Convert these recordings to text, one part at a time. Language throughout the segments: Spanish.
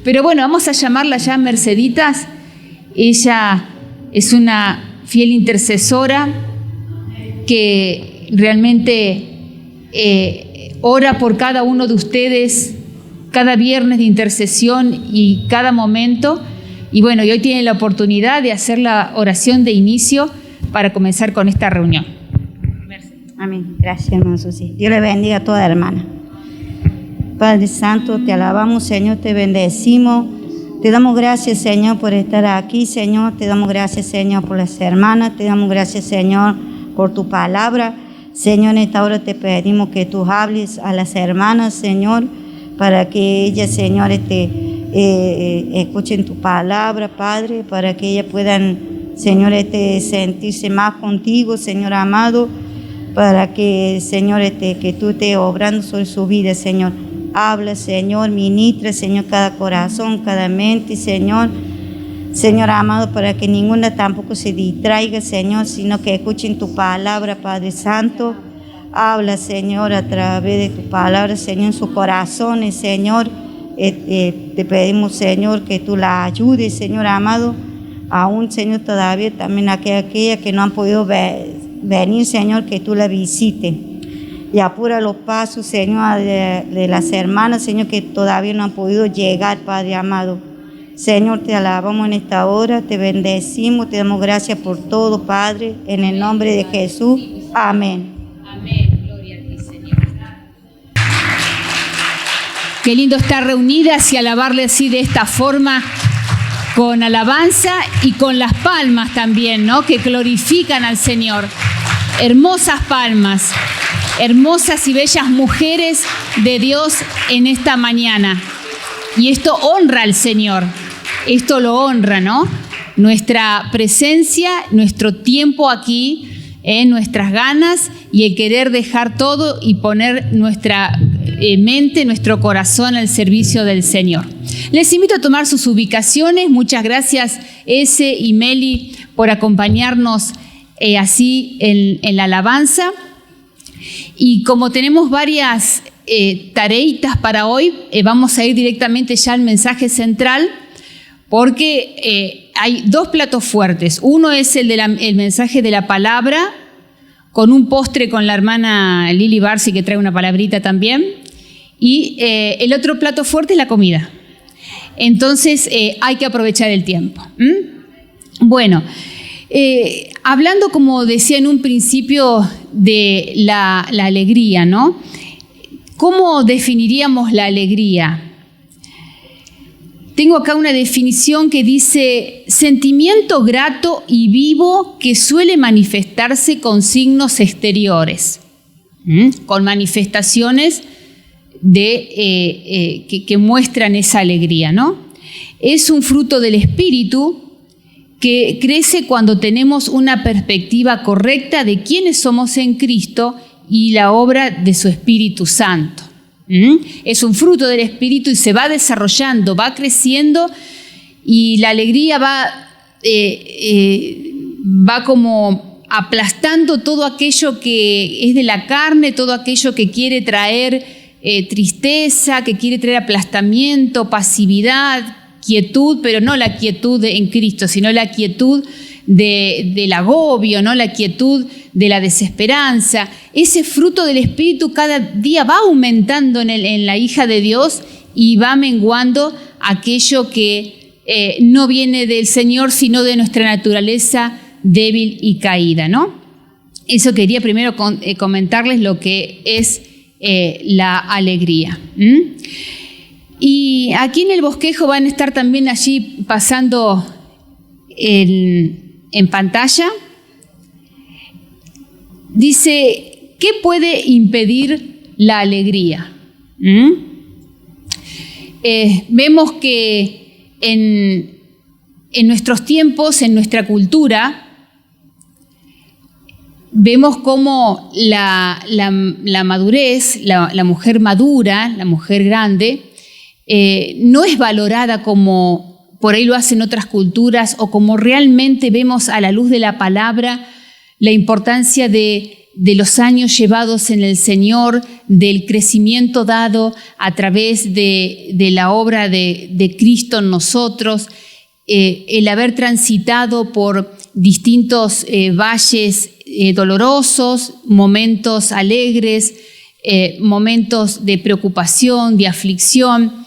Pero bueno, vamos a llamarla ya Merceditas. Ella es una fiel intercesora que realmente ora por cada uno de ustedes cada viernes de intercesión y cada momento. Y bueno, y hoy tiene la oportunidad de hacer la oración de inicio para comenzar con esta reunión. Amén. Gracias, hermano Susi. Dios le bendiga a toda hermana. Padre Santo, te alabamos, Señor, te bendecimos. Te damos gracias, Señor, por estar aquí, Señor. Te damos gracias, Señor, por las hermanas. Te damos gracias, Señor, por tu palabra. Señor, en esta hora te pedimos que tú hables a las hermanas, Señor, para que ellas, Señor, escuchen tu palabra, Padre, para que ellas puedan, Señor, sentirse más contigo, Señor amado, para que, Señor, que tú estés obrando sobre su vida, Señor. Habla, Señor, ministra, Señor, cada corazón, cada mente, Señor. Señor amado, para que ninguna tampoco se distraiga, Señor, sino que escuchen tu palabra, Padre Santo. Habla, Señor, a través de tu palabra, Señor, en sus corazones, Señor. Te pedimos, Señor, que tú la ayudes, Señor amado. Aún, Señor, todavía también aquellas que no han podido venir, Señor, que tú la visites. Y apura los pasos, Señor, de las hermanas, Señor, que todavía no han podido llegar, Padre amado. Señor, te alabamos en esta hora, te bendecimos, te damos gracias por todo, Padre, en el nombre de Jesús. Amén. Amén. Gloria a ti, Señor. Qué lindo estar reunidas y alabarle así de esta forma, con alabanza y con las palmas también, ¿no? Que glorifican al Señor. Hermosas palmas, hermosas y bellas mujeres de Dios en esta mañana. Y esto honra al Señor, esto lo honra, ¿no? Nuestra presencia, nuestro tiempo aquí, nuestras ganas y el querer dejar todo y poner nuestra mente, nuestro corazón al servicio del Señor. Les invito a tomar sus ubicaciones. Muchas gracias, Ese y Meli, por acompañarnos así en la alabanza. Y como tenemos varias tareitas para hoy, vamos a ir directamente ya al mensaje central, porque hay dos platos fuertes. Uno es el mensaje de la palabra, con un postre con la hermana Lili Barsi, que trae una palabrita también. Y el otro plato fuerte es la comida. Entonces hay que aprovechar el tiempo. Bueno, hablando, como decía en un principio, de la alegría, ¿no? ¿Cómo definiríamos la alegría? Tengo acá una definición que dice: sentimiento grato y vivo que suele manifestarse con signos exteriores, con manifestaciones que muestran esa alegría, ¿no? Es un fruto del espíritu que crece cuando tenemos una perspectiva correcta de quiénes somos en Cristo y la obra de su Espíritu Santo. Es un fruto del Espíritu y se va desarrollando, va creciendo, y la alegría va como aplastando todo aquello que es de la carne, todo aquello que quiere traer tristeza, que quiere traer aplastamiento, pasividad, quietud, pero no la quietud en Cristo, sino la quietud del agobio, ¿no? La quietud de la desesperanza. Ese fruto del Espíritu cada día va aumentando en la hija de Dios y va menguando aquello que no viene del Señor, sino de nuestra naturaleza débil y caída, ¿no? Eso quería primero comentarles lo que es la alegría. Y aquí en el bosquejo van a estar también allí pasando en pantalla. Dice, ¿qué puede impedir la alegría? Vemos que en nuestros tiempos, en nuestra cultura, vemos cómo la madurez, la mujer madura, la mujer grande, no es valorada como por ahí lo hacen otras culturas, o como realmente vemos a la luz de la palabra la importancia de los años llevados en el Señor, del crecimiento dado a través de la obra de Cristo en nosotros, el haber transitado por distintos valles dolorosos, momentos alegres, momentos de preocupación, de aflicción,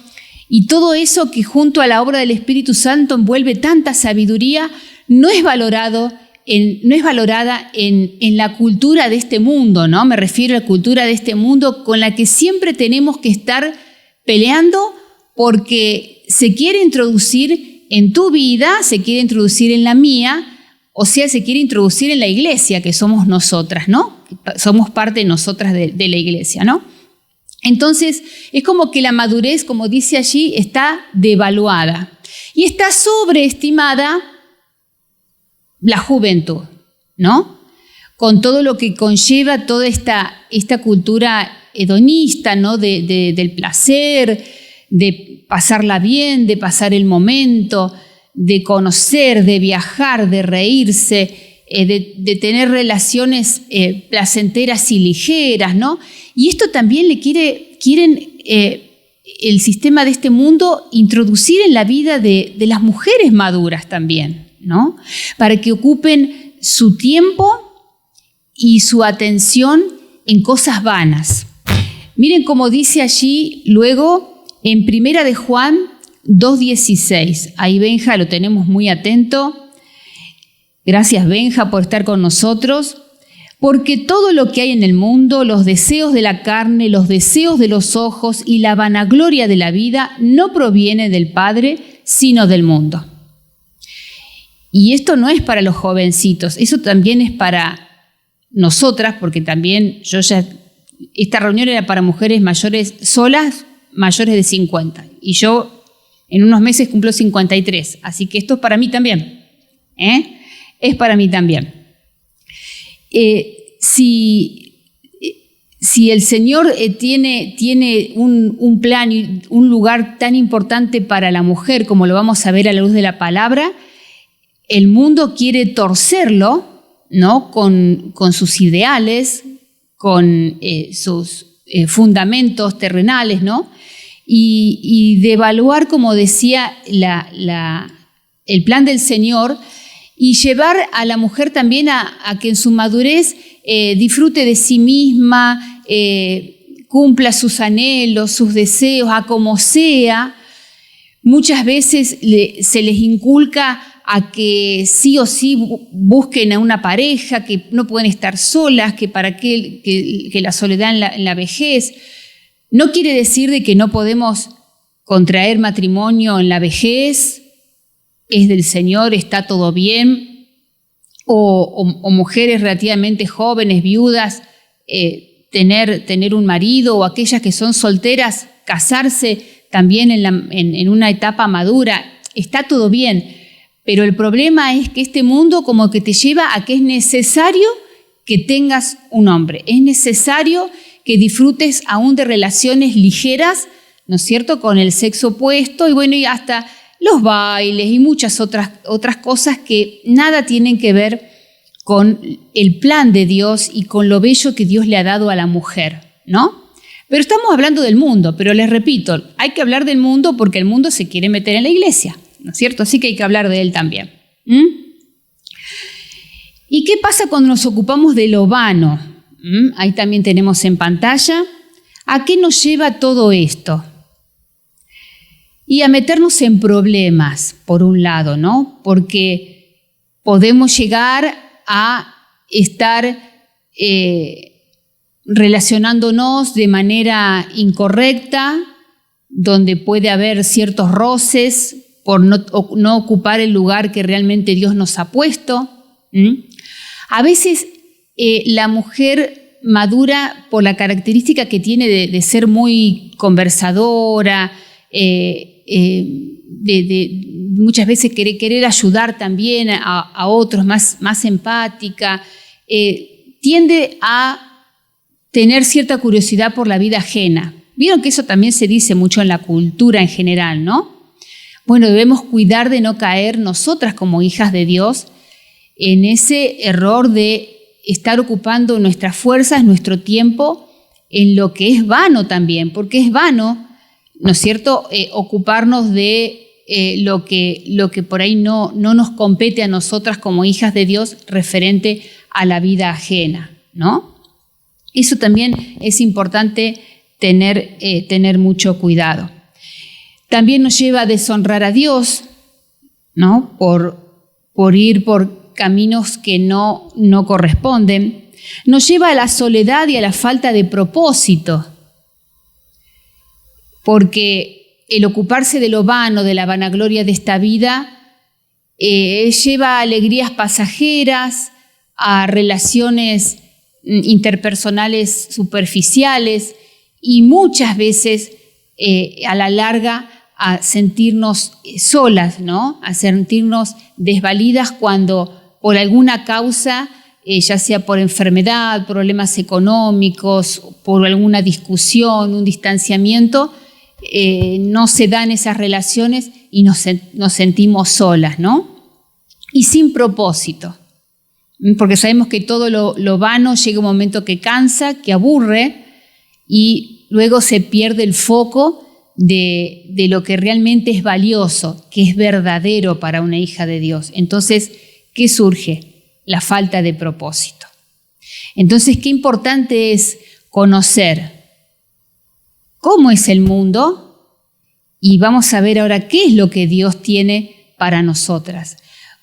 y todo eso que junto a la obra del Espíritu Santo envuelve tanta sabiduría, no es valorada en la cultura de este mundo, ¿no? Me refiero a la cultura de este mundo con la que siempre tenemos que estar peleando porque se quiere introducir en tu vida, se quiere introducir en la mía, o sea, se quiere introducir en la iglesia, que somos nosotras, ¿no? Somos parte de nosotras de la iglesia, ¿no? Entonces, es como que la madurez, como dice allí, está devaluada y está sobreestimada la juventud, ¿no? Con todo lo que conlleva toda esta cultura hedonista, ¿no? Del placer, de pasarla bien, de pasar el momento, de conocer, de viajar, de reírse, de tener relaciones placenteras y ligeras, ¿no? Y esto también quieren el sistema de este mundo introducir en la vida de las mujeres maduras también, ¿no? Para que ocupen su tiempo y su atención en cosas vanas. Miren cómo dice allí luego en 1 de Juan 2:16. Ahí Benja lo tenemos muy atento. Gracias Benja por estar con nosotros. Porque todo lo que hay en el mundo, los deseos de la carne, los deseos de los ojos y la vanagloria de la vida no proviene del Padre, sino del mundo. Y esto no es para los jovencitos, eso también es para nosotras, porque también esta reunión era para mujeres mayores solas, mayores de 50. Y yo en unos meses cumplo 53, así que esto es para mí también. Es para mí también. Si el Señor tiene un plan y un lugar tan importante para la mujer, como lo vamos a ver a la luz de la palabra, el mundo quiere torcerlo, ¿no? Con sus ideales, con sus fundamentos terrenales, ¿no? Y devaluar, como decía, el plan del Señor, y llevar a la mujer también a que en su madurez disfrute de sí misma, cumpla sus anhelos, sus deseos, a como sea. Muchas veces se les inculca a que sí o sí busquen a una pareja, que no pueden estar solas, que para qué que la soledad en la vejez. No quiere decir de que no podemos contraer matrimonio en la vejez, es del Señor, está todo bien, o mujeres relativamente jóvenes, viudas, tener un marido, o aquellas que son solteras, casarse también en una etapa madura, está todo bien, pero el problema es que este mundo como que te lleva a que es necesario que tengas un hombre, es necesario que disfrutes aún de relaciones ligeras, ¿no es cierto?, con el sexo opuesto, y bueno, y hasta los bailes y muchas otras cosas que nada tienen que ver con el plan de Dios y con lo bello que Dios le ha dado a la mujer, ¿no? Pero estamos hablando del mundo, pero les repito, hay que hablar del mundo porque el mundo se quiere meter en la iglesia, ¿no es cierto? Así que hay que hablar de él también. ¿Y qué pasa cuando nos ocupamos de lo vano? Ahí también tenemos en pantalla. ¿A qué nos lleva todo esto? Y a meternos en problemas, por un lado, ¿no? Porque podemos llegar a estar relacionándonos de manera incorrecta, donde puede haber ciertos roces por no ocupar el lugar que realmente Dios nos ha puesto. A veces la mujer madura, por la característica que tiene de ser muy conversadora, muchas veces querer ayudar también a otros, más empática, tiende a tener cierta curiosidad por la vida ajena. Vieron que eso también se dice mucho en la cultura en general, ¿no? Bueno, debemos cuidar de no caer nosotras como hijas de Dios en ese error de estar ocupando nuestras fuerzas, nuestro tiempo en lo que es vano también, porque es vano, ¿no es cierto?, ocuparnos de lo que por ahí no nos compete a nosotras como hijas de Dios referente a la vida ajena, ¿no? Eso también es importante tener mucho cuidado. También nos lleva a deshonrar a Dios, ¿no?, por ir por caminos que no corresponden. Nos lleva a la soledad y a la falta de propósito, porque el ocuparse de lo vano, de la vanagloria de esta vida, lleva a alegrías pasajeras, a relaciones interpersonales superficiales y muchas veces a la larga a sentirnos solas, ¿no?, a sentirnos desvalidas cuando por alguna causa, ya sea por enfermedad, problemas económicos, por alguna discusión, un distanciamiento, no se dan esas relaciones y nos sentimos solas, ¿no? Y sin propósito, porque sabemos que todo lo vano llega un momento que cansa, que aburre y luego se pierde el foco de lo que realmente es valioso, que es verdadero para una hija de Dios. Entonces, ¿qué surge? La falta de propósito. Entonces, qué importante es conocer cómo es el mundo y vamos a ver ahora qué es lo que Dios tiene para nosotras.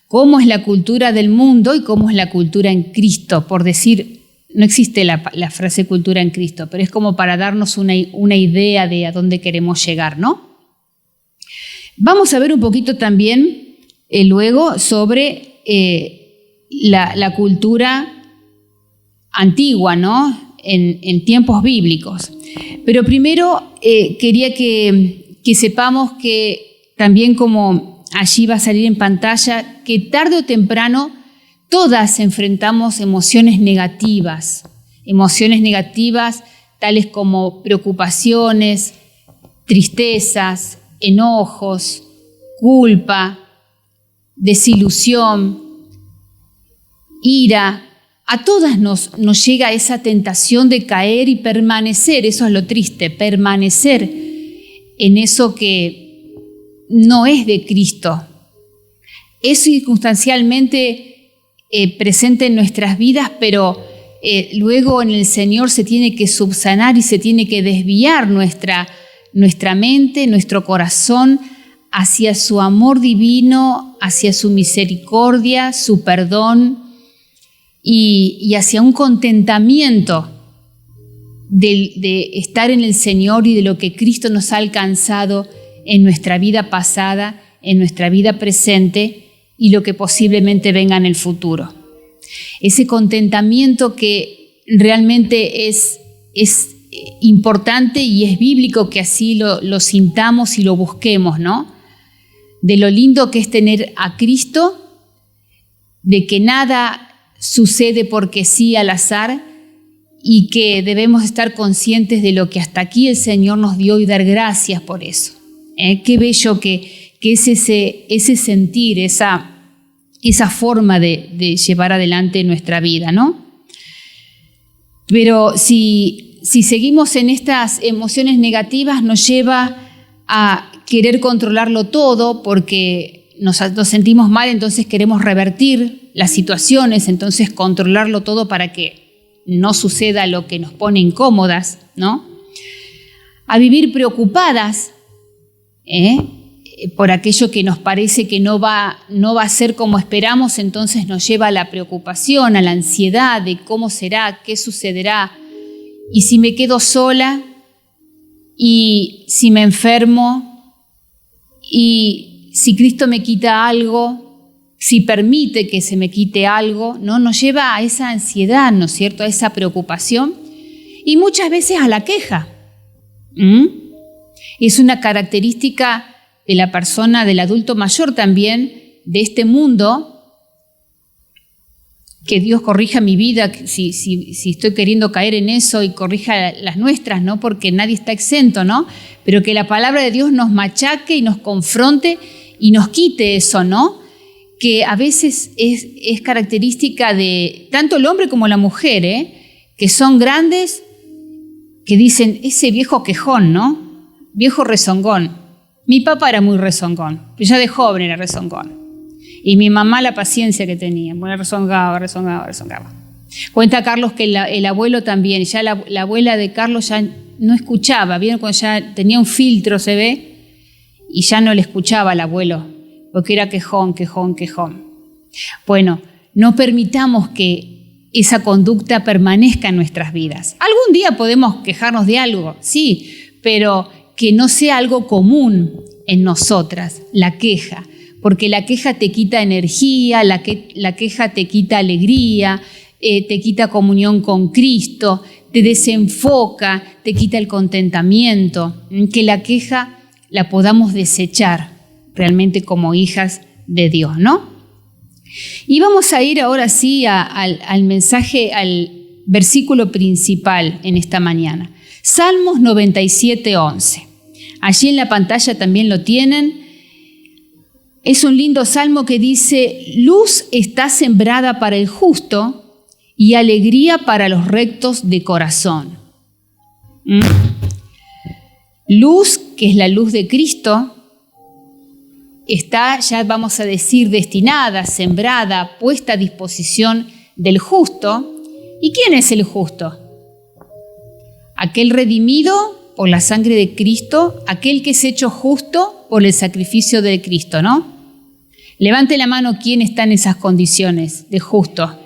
Cómo es la cultura del mundo y cómo es la cultura en Cristo. Por decir, no existe la frase cultura en Cristo, pero es como para darnos una idea de a dónde queremos llegar, ¿no? Vamos a ver un poquito también luego sobre la cultura antigua, ¿no?, en tiempos bíblicos. Pero primero quería que sepamos que también, como allí va a salir en pantalla, que tarde o temprano todas enfrentamos emociones negativas tales como preocupaciones, tristezas, enojos, culpa, desilusión, ira. A todas nos llega esa tentación de caer y permanecer, eso es lo triste, permanecer en eso que no es de Cristo. Es circunstancialmente presente en nuestras vidas, pero luego en el Señor se tiene que subsanar y se tiene que desviar nuestra mente, nuestro corazón hacia su amor divino, hacia su misericordia, su perdón, y hacia un contentamiento de estar en el Señor y de lo que Cristo nos ha alcanzado en nuestra vida pasada, en nuestra vida presente y lo que posiblemente venga en el futuro. Ese contentamiento que realmente es importante y es bíblico que así lo sintamos y lo busquemos, ¿no? De lo lindo que es tener a Cristo, de que nada sucede porque sí al azar y que debemos estar conscientes de lo que hasta aquí el Señor nos dio y dar gracias por eso. Qué bello que es ese sentir, esa forma de llevar adelante nuestra vida, ¿no? Pero si seguimos en estas emociones negativas, nos lleva a querer controlarlo todo porque nos sentimos mal, entonces queremos revertir las situaciones, entonces controlarlo todo para que no suceda lo que nos pone incómodas, ¿no? A vivir preocupadas por aquello que nos parece que no va a ser como esperamos, entonces nos lleva a la preocupación, a la ansiedad de cómo será, qué sucederá, y si me quedo sola, y si me enfermo, y si Cristo me quita algo, si permite que se me quite algo, ¿no? Nos lleva a esa ansiedad, ¿no es cierto?, a esa preocupación y muchas veces a la queja. Es una característica de la persona, del adulto mayor también, de este mundo. Que Dios corrija mi vida, si estoy queriendo caer en eso y corrija las nuestras, ¿no? Porque nadie está exento, ¿no? Pero que la palabra de Dios nos machaque y nos confronte y nos quite eso, ¿no? que a veces es característica de tanto el hombre como la mujer, que son grandes, que dicen, ese viejo quejón, ¿no? Viejo rezongón. Mi papá era muy rezongón, pero ya de joven era rezongón. Y mi mamá la paciencia que tenía, bueno, rezongaba. Cuenta Carlos que el abuelo también, ya la abuela de Carlos ya no escuchaba, ¿vieron? Cuando ya tenía un filtro, se ve, y ya no le escuchaba al abuelo, porque era quejón. Bueno, no permitamos que esa conducta permanezca en nuestras vidas. Algún día podemos quejarnos de algo, sí, pero que no sea algo común en nosotras, la queja, porque la queja te quita energía, la queja te quita alegría, te quita comunión con Cristo, te desenfoca, te quita el contentamiento. Que la queja la podamos desechar realmente como hijas de Dios, ¿no? Y vamos a ir ahora sí al mensaje, al versículo principal en esta mañana. Salmos 97:11. Allí en la pantalla también lo tienen. Es un lindo salmo que dice: luz está sembrada para el justo y alegría para los rectos de corazón. Luz, que es la luz de Cristo, está, ya vamos a decir, destinada, sembrada, puesta a disposición del justo. ¿Y quién es el justo? Aquel redimido por la sangre de Cristo, aquel que es hecho justo por el sacrificio de Cristo, ¿no? Levante la mano quién está en esas condiciones de justo.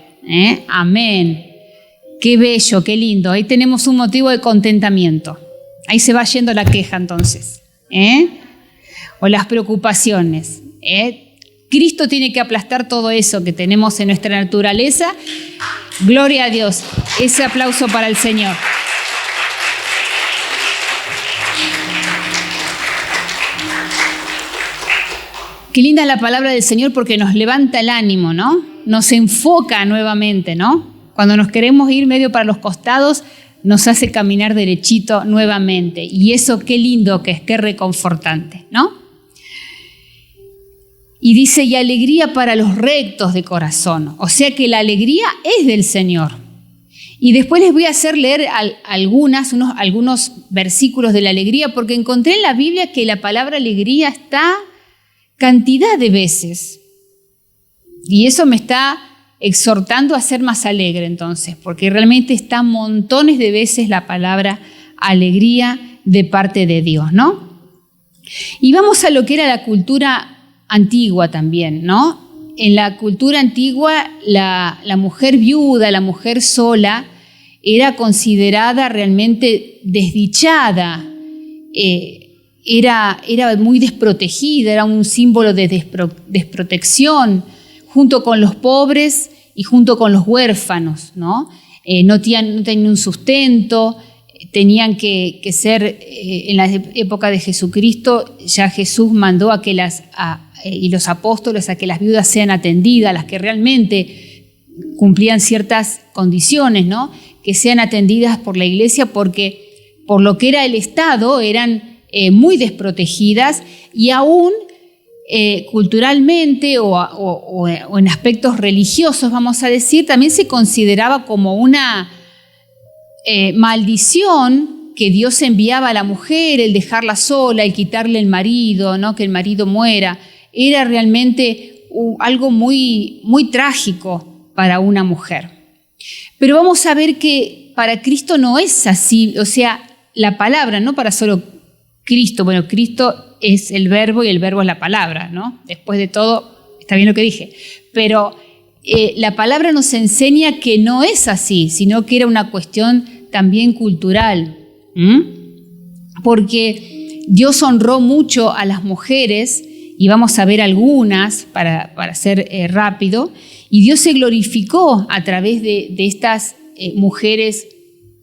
Amén. Qué bello, qué lindo. Ahí tenemos un motivo de contentamiento. Ahí se va yendo la queja entonces. O las preocupaciones. Cristo tiene que aplastar todo eso que tenemos en nuestra naturaleza. Gloria a Dios. Ese aplauso para el Señor. Qué linda es la palabra del Señor porque nos levanta el ánimo, ¿no? Nos enfoca nuevamente, ¿no? Cuando nos queremos ir medio para los costados, nos hace caminar derechito nuevamente. Y eso qué lindo que es, qué reconfortante, ¿no? Y dice, y alegría para los rectos de corazón. O sea que la alegría es del Señor. Y después les voy a hacer leer algunos versículos de la alegría, porque encontré en la Biblia que la palabra alegría está cantidad de veces. Y eso me está exhortando a ser más alegre entonces, porque realmente está montones de veces la palabra alegría de parte de Dios, ¿no? Y vamos a lo que era la cultura antigua también, ¿no? En la cultura antigua la mujer viuda, la mujer sola, era considerada realmente desdichada, era muy desprotegida, era un símbolo de desprotección, junto con los pobres y junto con los huérfanos, ¿no? No tenían un sustento, tenían que ser, en la época de Jesucristo, ya Jesús mandó y los apóstoles a que las viudas sean atendidas, las que realmente cumplían ciertas condiciones, ¿no? Que sean atendidas por la iglesia, porque por lo que era el Estado eran muy desprotegidas y aún culturalmente o en aspectos religiosos, vamos a decir, también se consideraba como una maldición que Dios enviaba a la mujer, el dejarla sola, el quitarle el marido, ¿no? Que el marido muera. Era realmente algo muy, muy trágico para una mujer. Pero vamos a ver que para Cristo no es así, o sea, la palabra, no para solo Cristo, bueno, Cristo es el verbo y el verbo es la palabra, ¿no? Después de todo, está bien lo que dije, pero la palabra nos enseña que no es así, sino que era una cuestión también cultural, porque Dios honró mucho a las mujeres, y vamos a ver algunas para ser rápido, y Dios se glorificó a través de estas mujeres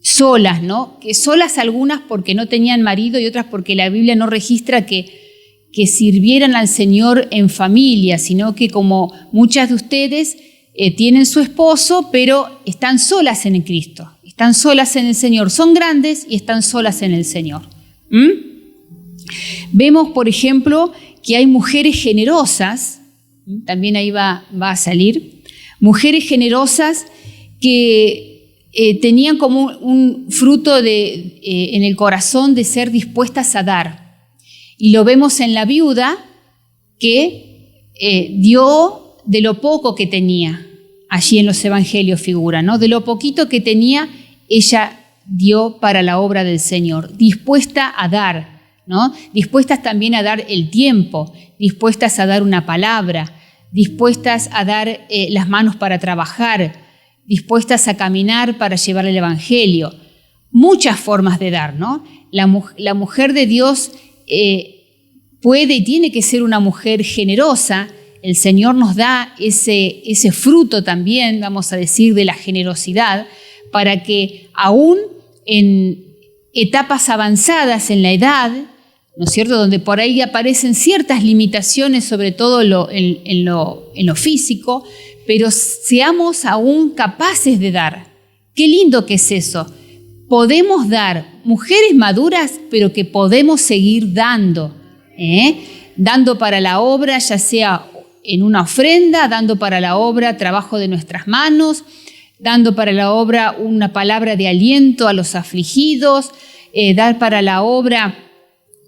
solas, ¿no? Que solas algunas porque no tenían marido y otras porque la Biblia no registra que sirvieran al Señor en familia, sino que como muchas de ustedes tienen su esposo, pero están solas en el Cristo, están solas en el Señor, son grandes y están solas en el Señor. Vemos, por ejemplo, que hay mujeres generosas también ahí va a salir. Mujeres generosas que tenían como un fruto en el corazón de ser dispuestas a dar. Y lo vemos en la viuda que dio de lo poco que tenía. Allí en los evangelios figura, ¿no? De lo poquito que tenía, ella dio para la obra del Señor, dispuesta a dar, ¿no? Dispuestas también a dar el tiempo, dispuestas a dar una palabra, dispuestas a dar las manos para trabajar, dispuestas a caminar para llevar el evangelio. Muchas formas de dar, ¿no? La mujer de Dios puede y tiene que ser una mujer generosa. El Señor nos da ese fruto también, vamos a decir, de la generosidad, para que aún en etapas avanzadas en la edad, ¿no es cierto?, donde por ahí aparecen ciertas limitaciones, sobre todo en lo físico, pero seamos aún capaces de dar. Qué lindo que es eso. Podemos dar, mujeres maduras, pero que podemos seguir dando, dando para la obra, ya sea en una ofrenda, dando para la obra trabajo de nuestras manos, dando para la obra una palabra de aliento a los afligidos, dar para la obra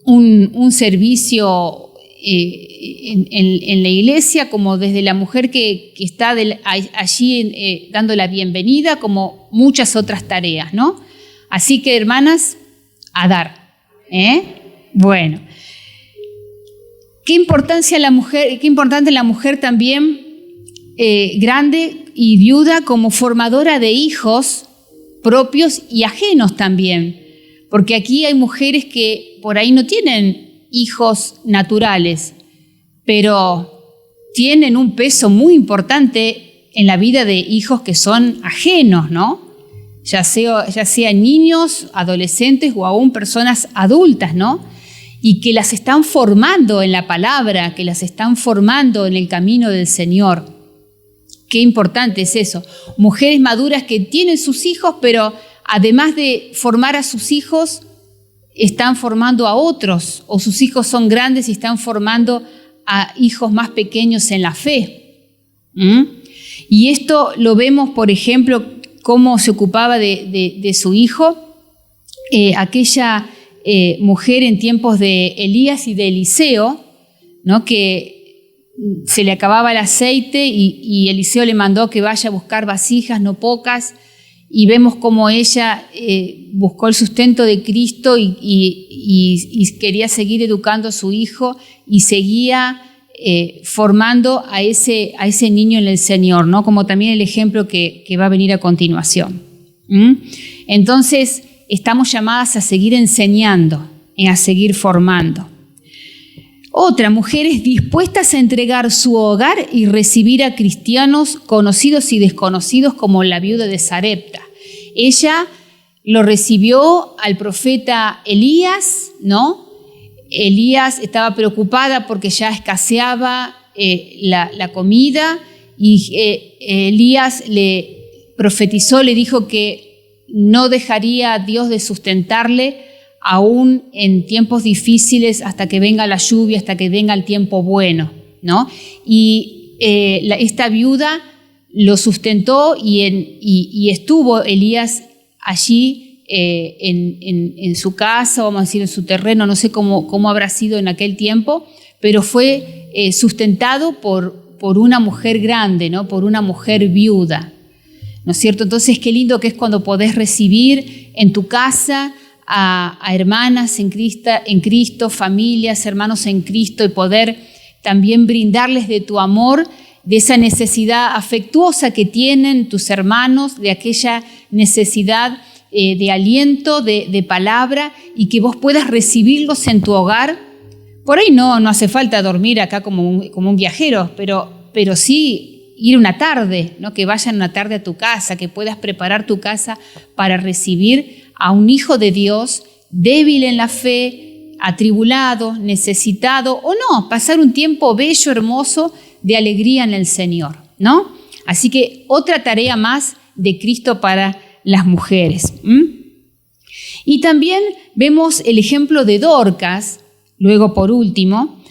un servicio en la iglesia, como desde la mujer que está allí dando la bienvenida, como muchas otras tareas, ¿no? Así que, hermanas, a dar. Bueno. Qué importante la mujer también grande y viuda como formadora de hijos propios y ajenos también. Porque aquí hay mujeres que por ahí no tienen hijos naturales, pero tienen un peso muy importante en la vida de hijos que son ajenos, ¿no? Ya sean niños, adolescentes o aún personas adultas, ¿no? Y que las están formando en la palabra, que las están formando en el camino del Señor. Qué importante es eso. Mujeres maduras que tienen sus hijos, pero además de formar a sus hijos, están formando a otros, o sus hijos son grandes y están formando a hijos más pequeños en la fe. Y esto lo vemos, por ejemplo, cómo se ocupaba de su hijo, aquella mujer en tiempos de Elías y de Eliseo, ¿no? Que se le acababa el aceite y Eliseo le mandó que vaya a buscar vasijas, no pocas, y vemos cómo ella buscó el sustento de Cristo y quería seguir educando a su hijo y seguía formando a ese niño en el Señor, ¿no? Como también el ejemplo que va a venir a continuación. Entonces, estamos llamadas a seguir enseñando, a seguir formando. Otra, mujeres dispuestas a entregar su hogar y recibir a cristianos conocidos y desconocidos como la viuda de Sarepta. Ella lo recibió al profeta Elías, ¿no? Elías estaba preocupada porque ya escaseaba la comida y Elías le profetizó, le dijo que no dejaría a Dios de sustentarle aún en tiempos difíciles hasta que venga la lluvia, hasta que venga el tiempo bueno, ¿no? Y esta viuda lo sustentó y estuvo Elías allí en su casa, vamos a decir en su terreno, no sé cómo habrá sido en aquel tiempo, pero fue sustentado por una mujer grande, ¿no? Por una mujer viuda, ¿no es cierto? Entonces, qué lindo que es cuando podés recibir en tu casa a hermanas en Cristo, familias, hermanos en Cristo, y poder también brindarles de tu amor, de esa necesidad afectuosa que tienen tus hermanos, de aquella necesidad de aliento, de palabra, y que vos puedas recibirlos en tu hogar. Por ahí no hace falta dormir acá como un viajero, pero sí ir una tarde, ¿no? Que vayan una tarde a tu casa, que puedas preparar tu casa para recibir a un hijo de Dios débil en la fe, atribulado, necesitado, o no, pasar un tiempo bello, hermoso, de alegría en el Señor, ¿no? Así que otra tarea más de Cristo para las mujeres. Y también vemos el ejemplo de Dorcas, luego por último,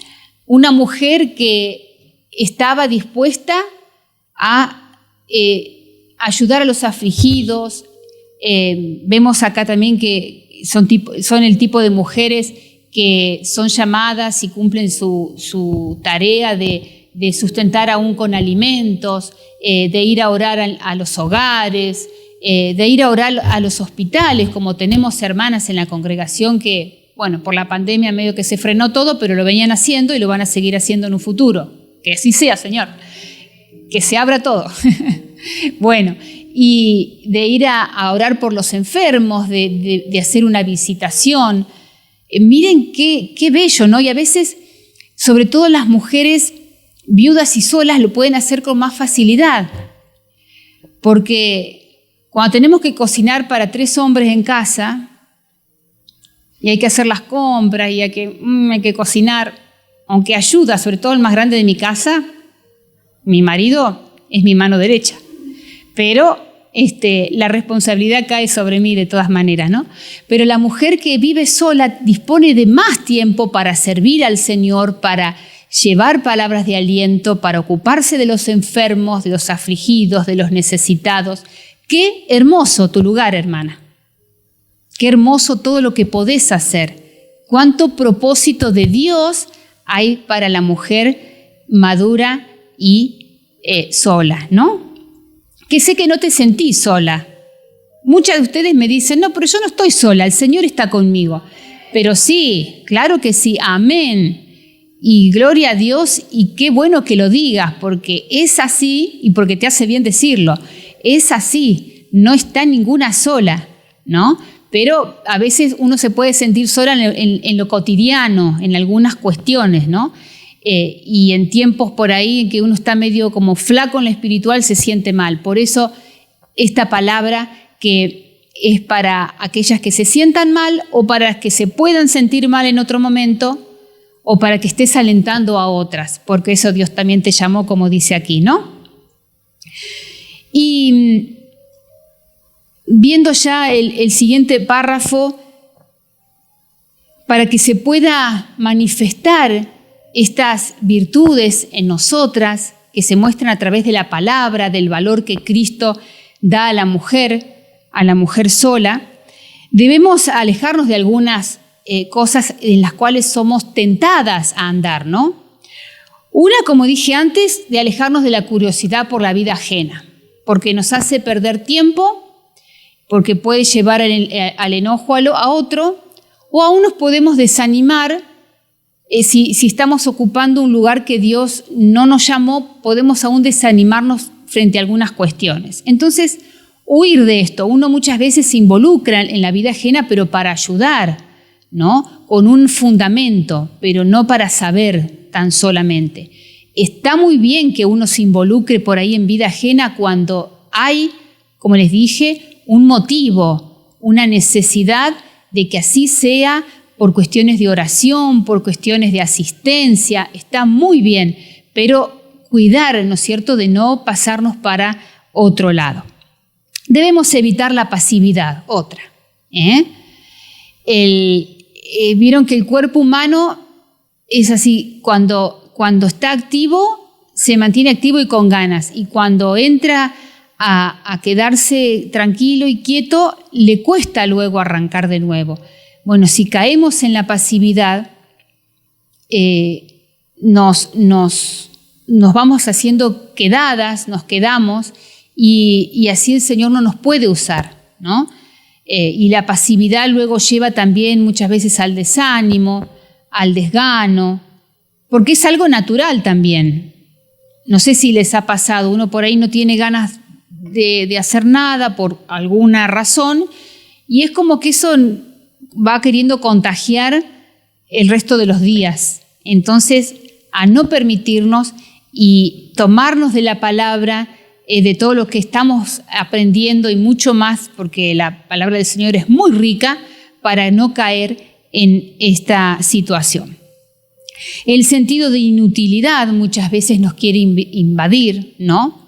una mujer que estaba dispuesta a ayudar a los afligidos. Vemos acá también que son el tipo de mujeres que son llamadas y cumplen su tarea de sustentar aún con alimentos, de ir a orar a los hogares, de ir a orar a los hospitales, como tenemos hermanas en la congregación que, bueno, por la pandemia medio que se frenó todo, pero lo venían haciendo y lo van a seguir haciendo en un futuro. Que así sea, Señor, que se abra todo. Bueno, y de ir a orar por los enfermos, de hacer una visitación. Miren qué bello, ¿no? Y a veces, sobre todo las mujeres viudas y solas, lo pueden hacer con más facilidad. Porque cuando tenemos que cocinar para 3 hombres en casa, y hay que hacer las compras, y hay que cocinar, aunque ayuda, sobre todo el más grande de mi casa, mi marido es mi mano derecha. Pero la responsabilidad cae sobre mí de todas maneras, ¿no? Pero la mujer que vive sola dispone de más tiempo para servir al Señor, para llevar palabras de aliento, para ocuparse de los enfermos, de los afligidos, de los necesitados. Qué hermoso tu lugar, hermana. Qué hermoso todo lo que podés hacer. Cuánto propósito de Dios hay para la mujer madura y sola, ¿no? Que sé que no te sentís sola. Muchas de ustedes me dicen, no, pero yo no estoy sola, el Señor está conmigo. Pero sí, claro que sí, amén. Y gloria a Dios, y qué bueno que lo digas, porque es así y porque te hace bien decirlo. Es así, no está ninguna sola, ¿no? Pero a veces uno se puede sentir sola en lo cotidiano, en algunas cuestiones, ¿no? Y en tiempos por ahí en que uno está medio como flaco en lo espiritual, se siente mal. Por eso esta palabra que es para aquellas que se sientan mal o para las que se puedan sentir mal en otro momento o para que estés alentando a otras, porque eso Dios también te llamó, como dice aquí, ¿no? Y viendo ya el siguiente párrafo, para que se pueda manifestar estas virtudes en nosotras, que se muestran a través de la palabra, del valor que Cristo da a la mujer sola, debemos alejarnos de algunas cosas en las cuales somos tentadas a andar, ¿no? Una, como dije antes, de alejarnos de la curiosidad por la vida ajena, porque nos hace perder tiempo, porque puede llevar al enojo a otro, o aún nos podemos desanimar si estamos ocupando un lugar que Dios no nos llamó, podemos aún desanimarnos frente a algunas cuestiones. Entonces, huir de esto. Uno muchas veces se involucra en la vida ajena, pero para ayudar, ¿no? Con un fundamento, pero no para saber tan solamente. Está muy bien que uno se involucre por ahí en vida ajena cuando hay, como les dije, un motivo, una necesidad de que así sea, por cuestiones de oración, por cuestiones de asistencia. Está muy bien, pero cuidar, ¿no es cierto?, de no pasarnos para otro lado. Debemos evitar la pasividad, otra. Vieron que el cuerpo humano es así, cuando está activo, se mantiene activo y con ganas, y cuando entra a quedarse tranquilo y quieto, le cuesta luego arrancar de nuevo. Bueno, si caemos en la pasividad, nos vamos haciendo quedadas, nos quedamos, y así el Señor no nos puede usar, ¿no? Y la pasividad luego lleva también muchas veces al desánimo, al desgano, porque es algo natural también. No sé si les ha pasado, uno por ahí no tiene ganas de hacer nada por alguna razón, y es como que eso va queriendo contagiar el resto de los días. Entonces, a no permitirnos y tomarnos de la palabra, de todo lo que estamos aprendiendo y mucho más, porque la palabra del Señor es muy rica, para no caer en esta situación. El sentido de inutilidad muchas veces nos quiere invadir, ¿no?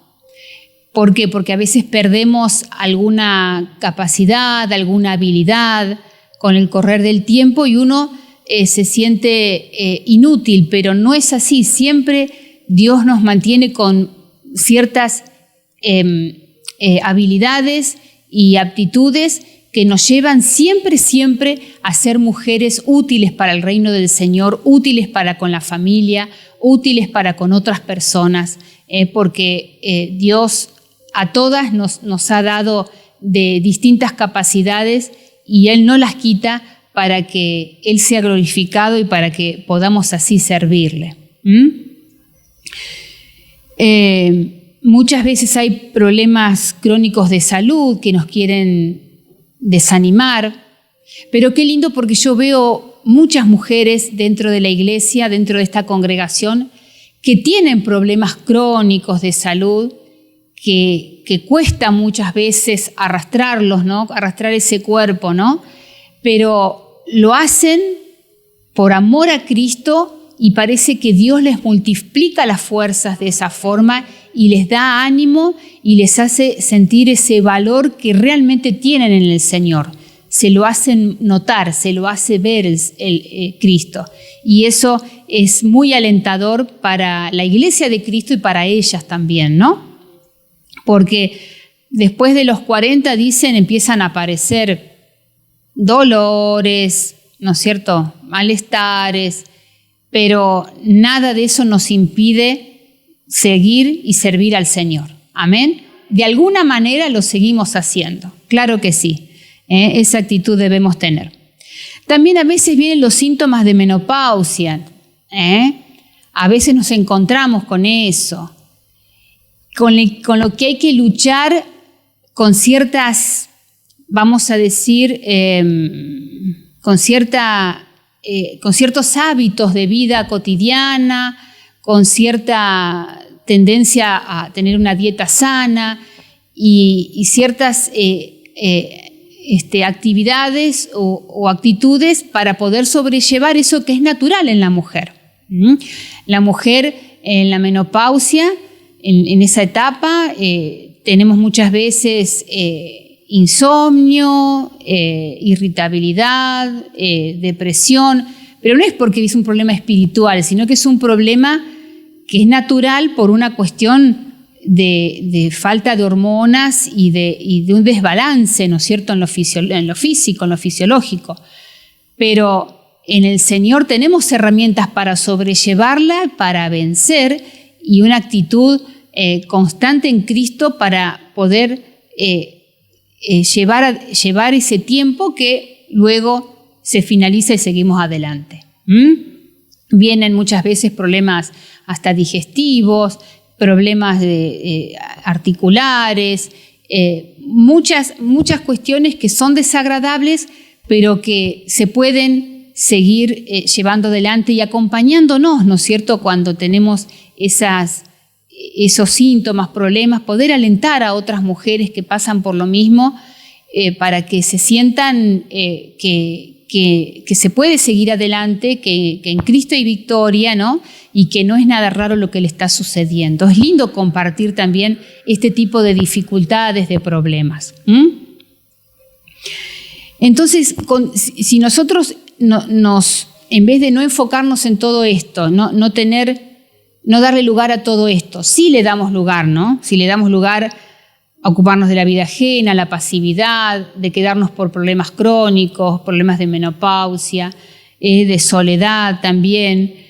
¿Por qué? Porque a veces perdemos alguna capacidad, alguna habilidad con el correr del tiempo y uno se siente inútil, pero no es así. Siempre Dios nos mantiene con ciertas habilidades y aptitudes que nos llevan siempre a ser mujeres útiles para el reino del Señor, útiles para con la familia, útiles para con otras personas, porque Dios a todas nos ha dado de distintas capacidades y Él no las quita para que Él sea glorificado y para que podamos así servirle. Muchas veces hay problemas crónicos de salud que nos quieren desanimar, pero qué lindo porque yo veo muchas mujeres dentro de la iglesia, dentro de esta congregación, que tienen problemas crónicos de salud, que cuesta muchas veces arrastrarlos, ¿no? Arrastrar ese cuerpo, ¿no? Pero lo hacen por amor a Cristo y parece que Dios les multiplica las fuerzas de esa forma y les da ánimo y les hace sentir ese valor que realmente tienen en el Señor. Se lo hacen notar, se lo hace ver el Cristo. Y eso es muy alentador para la iglesia de Cristo y para ellas también, ¿no? Porque después de los 40, dicen, empiezan a aparecer dolores, ¿no es cierto?, malestares, pero nada de eso nos impide seguir y servir al Señor. Amén. De alguna manera lo seguimos haciendo. Claro que sí. Esa actitud debemos tener. También a veces vienen los síntomas de menopausia. A veces nos encontramos con eso. Con lo que hay que luchar con ciertas, vamos a decir, con ciertos hábitos de vida cotidiana, con cierta tendencia a tener una dieta sana y ciertas actividades o actitudes para poder sobrellevar eso que es natural en la mujer. La mujer en la menopausia, en esa etapa, tenemos muchas veces insomnio, irritabilidad, depresión, pero no es porque es un problema espiritual, sino que es un problema que es natural por una cuestión de falta de hormonas y de un desbalance, ¿no es cierto?, en lo físico, en lo fisiológico. Pero en el Señor tenemos herramientas para sobrellevarla, para vencer, y una actitud constante en Cristo para poder llevar ese tiempo que luego se finaliza y seguimos adelante. Vienen muchas veces problemas hasta digestivos, problemas articulares, muchas cuestiones que son desagradables, pero que se pueden seguir llevando adelante y acompañándonos, ¿no es cierto?, cuando tenemos esos síntomas, problemas, poder alentar a otras mujeres que pasan por lo mismo para que se sientan que se puede seguir adelante, que en Cristo hay victoria, ¿no?, y que no es nada raro lo que le está sucediendo. Es lindo compartir también este tipo de dificultades, de problemas. Entonces, si nosotros en vez de no enfocarnos en todo esto, no darle lugar a todo esto, sí le damos lugar, ¿no? Si le damos lugar a ocuparnos de la vida ajena, la pasividad, de quedarnos por problemas crónicos, problemas de menopausia, de soledad también,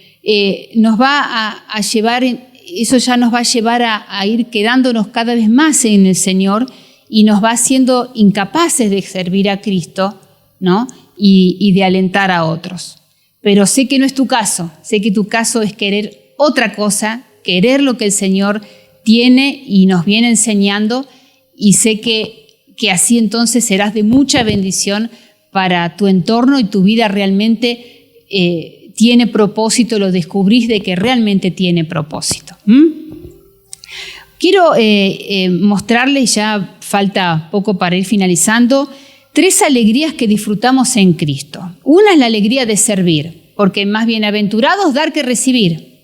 nos va a llevar, eso ya nos va a llevar a ir quedándonos cada vez más en el Señor y nos va haciendo incapaces de servir a Cristo, ¿no?, y de alentar a otros. Pero sé que no es tu caso, sé que tu caso es querer otra cosa, querer lo que el Señor tiene y nos viene enseñando, y sé que así entonces serás de mucha bendición para tu entorno y tu vida realmente tiene propósito, lo descubrís de que realmente tiene propósito. Quiero mostrarles, ya falta poco para ir finalizando, 3 alegrías que disfrutamos en Cristo. Una es la alegría de servir, porque más bienaventurados dar que recibir.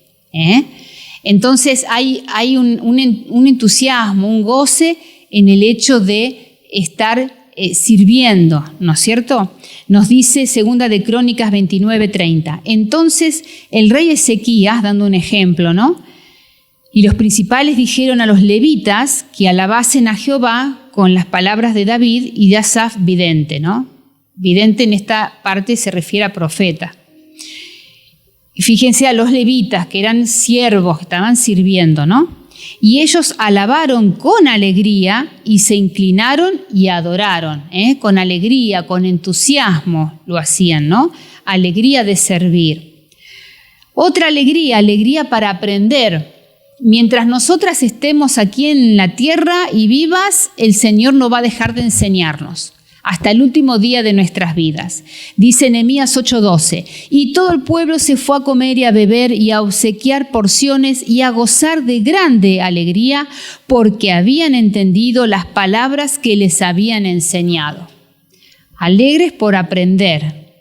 Entonces hay un entusiasmo, un goce en el hecho de estar sirviendo, ¿no es cierto? Nos dice 2 de Crónicas 29:30. Entonces el rey Ezequías, dando un ejemplo, ¿no?, Y los principales dijeron a los levitas que alabasen a Jehová con las palabras de David y de Asaf vidente, ¿no? Vidente en esta parte se refiere a profeta. Y fíjense a los levitas, que eran siervos, que estaban sirviendo, ¿no? Y ellos alabaron con alegría y se inclinaron y adoraron, con alegría, con entusiasmo lo hacían, ¿no? Alegría de servir. Otra alegría, alegría para aprender. Mientras nosotras estemos aquí en la tierra y vivas, el Señor no va a dejar de enseñarnos hasta el último día de nuestras vidas. Dice Nehemías 8:12, y todo el pueblo se fue a comer y a beber y a obsequiar porciones y a gozar de grande alegría porque habían entendido las palabras que les habían enseñado. Alegres por aprender.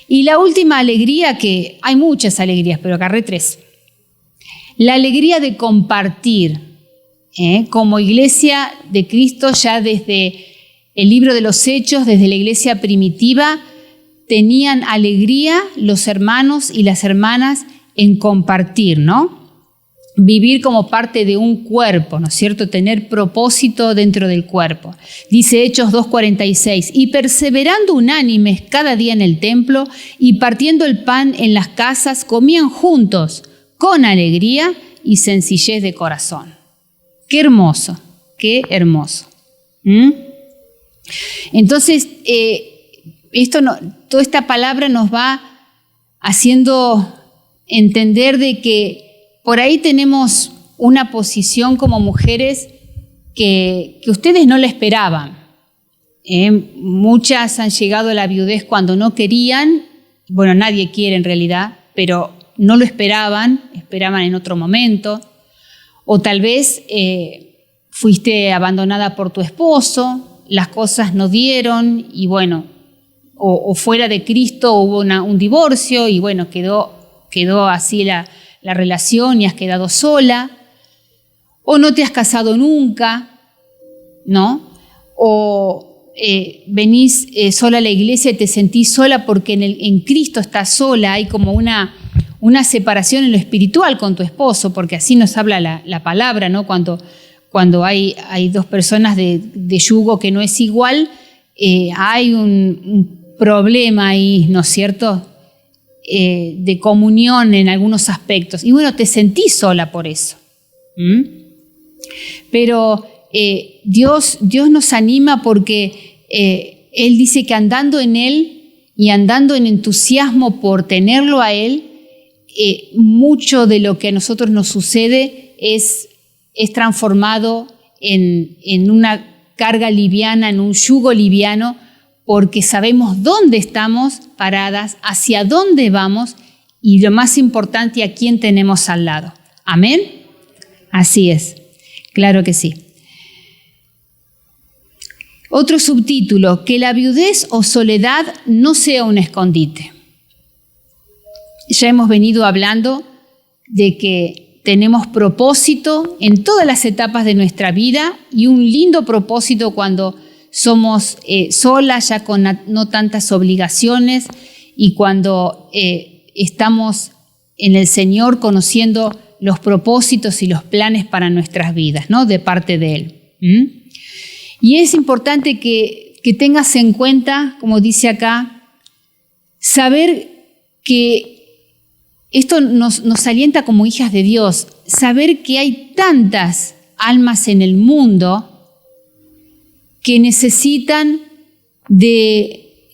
Y la última alegría, que hay muchas alegrías, pero agarré 3. La alegría de compartir. Como iglesia de Cristo, ya desde el libro de los Hechos, desde la iglesia primitiva, tenían alegría los hermanos y las hermanas en compartir, ¿no? Vivir como parte de un cuerpo, ¿no es cierto? Tener propósito dentro del cuerpo. Dice Hechos 2:46, y perseverando unánimes cada día en el templo y partiendo el pan en las casas, comían juntos con alegría y sencillez de corazón. Qué hermoso, qué hermoso. Entonces, toda esta palabra nos va haciendo entender de que por ahí tenemos una posición como mujeres que ustedes no la esperaban. Muchas han llegado a la viudez cuando no querían, bueno, nadie quiere en realidad, pero no lo esperaban en otro momento. O tal vez fuiste abandonada por tu esposo, las cosas no dieron y bueno, o fuera de Cristo hubo un divorcio y bueno, quedó así la relación y has quedado sola, o no te has casado nunca, ¿no? O venís sola a la iglesia y te sentís sola porque en Cristo estás sola, hay como una separación en lo espiritual con tu esposo, porque así nos habla la palabra, ¿no? Cuando hay dos personas de yugo que no es igual, hay un problema ahí, ¿no es cierto?, de comunión en algunos aspectos. Y bueno, te sentís sola por eso. Pero Dios nos anima porque Él dice que andando en Él y andando en entusiasmo por tenerlo a Él, mucho de lo que a nosotros nos sucede es transformado en una carga liviana, en un yugo liviano, porque sabemos dónde estamos paradas, hacia dónde vamos y lo más importante, a quién tenemos al lado. ¿Amén? Así es, claro que sí. Otro subtítulo, que la viudez o soledad no sea un escondite. Ya hemos venido hablando de que tenemos propósito en todas las etapas de nuestra vida y un lindo propósito cuando somos solas, ya con no tantas obligaciones y cuando estamos en el Señor conociendo los propósitos y los planes para nuestras vidas, ¿no? De parte de Él. Y es importante que tengas en cuenta, como dice acá, saber que esto nos alienta como hijas de Dios, saber que hay tantas almas en el mundo que necesitan de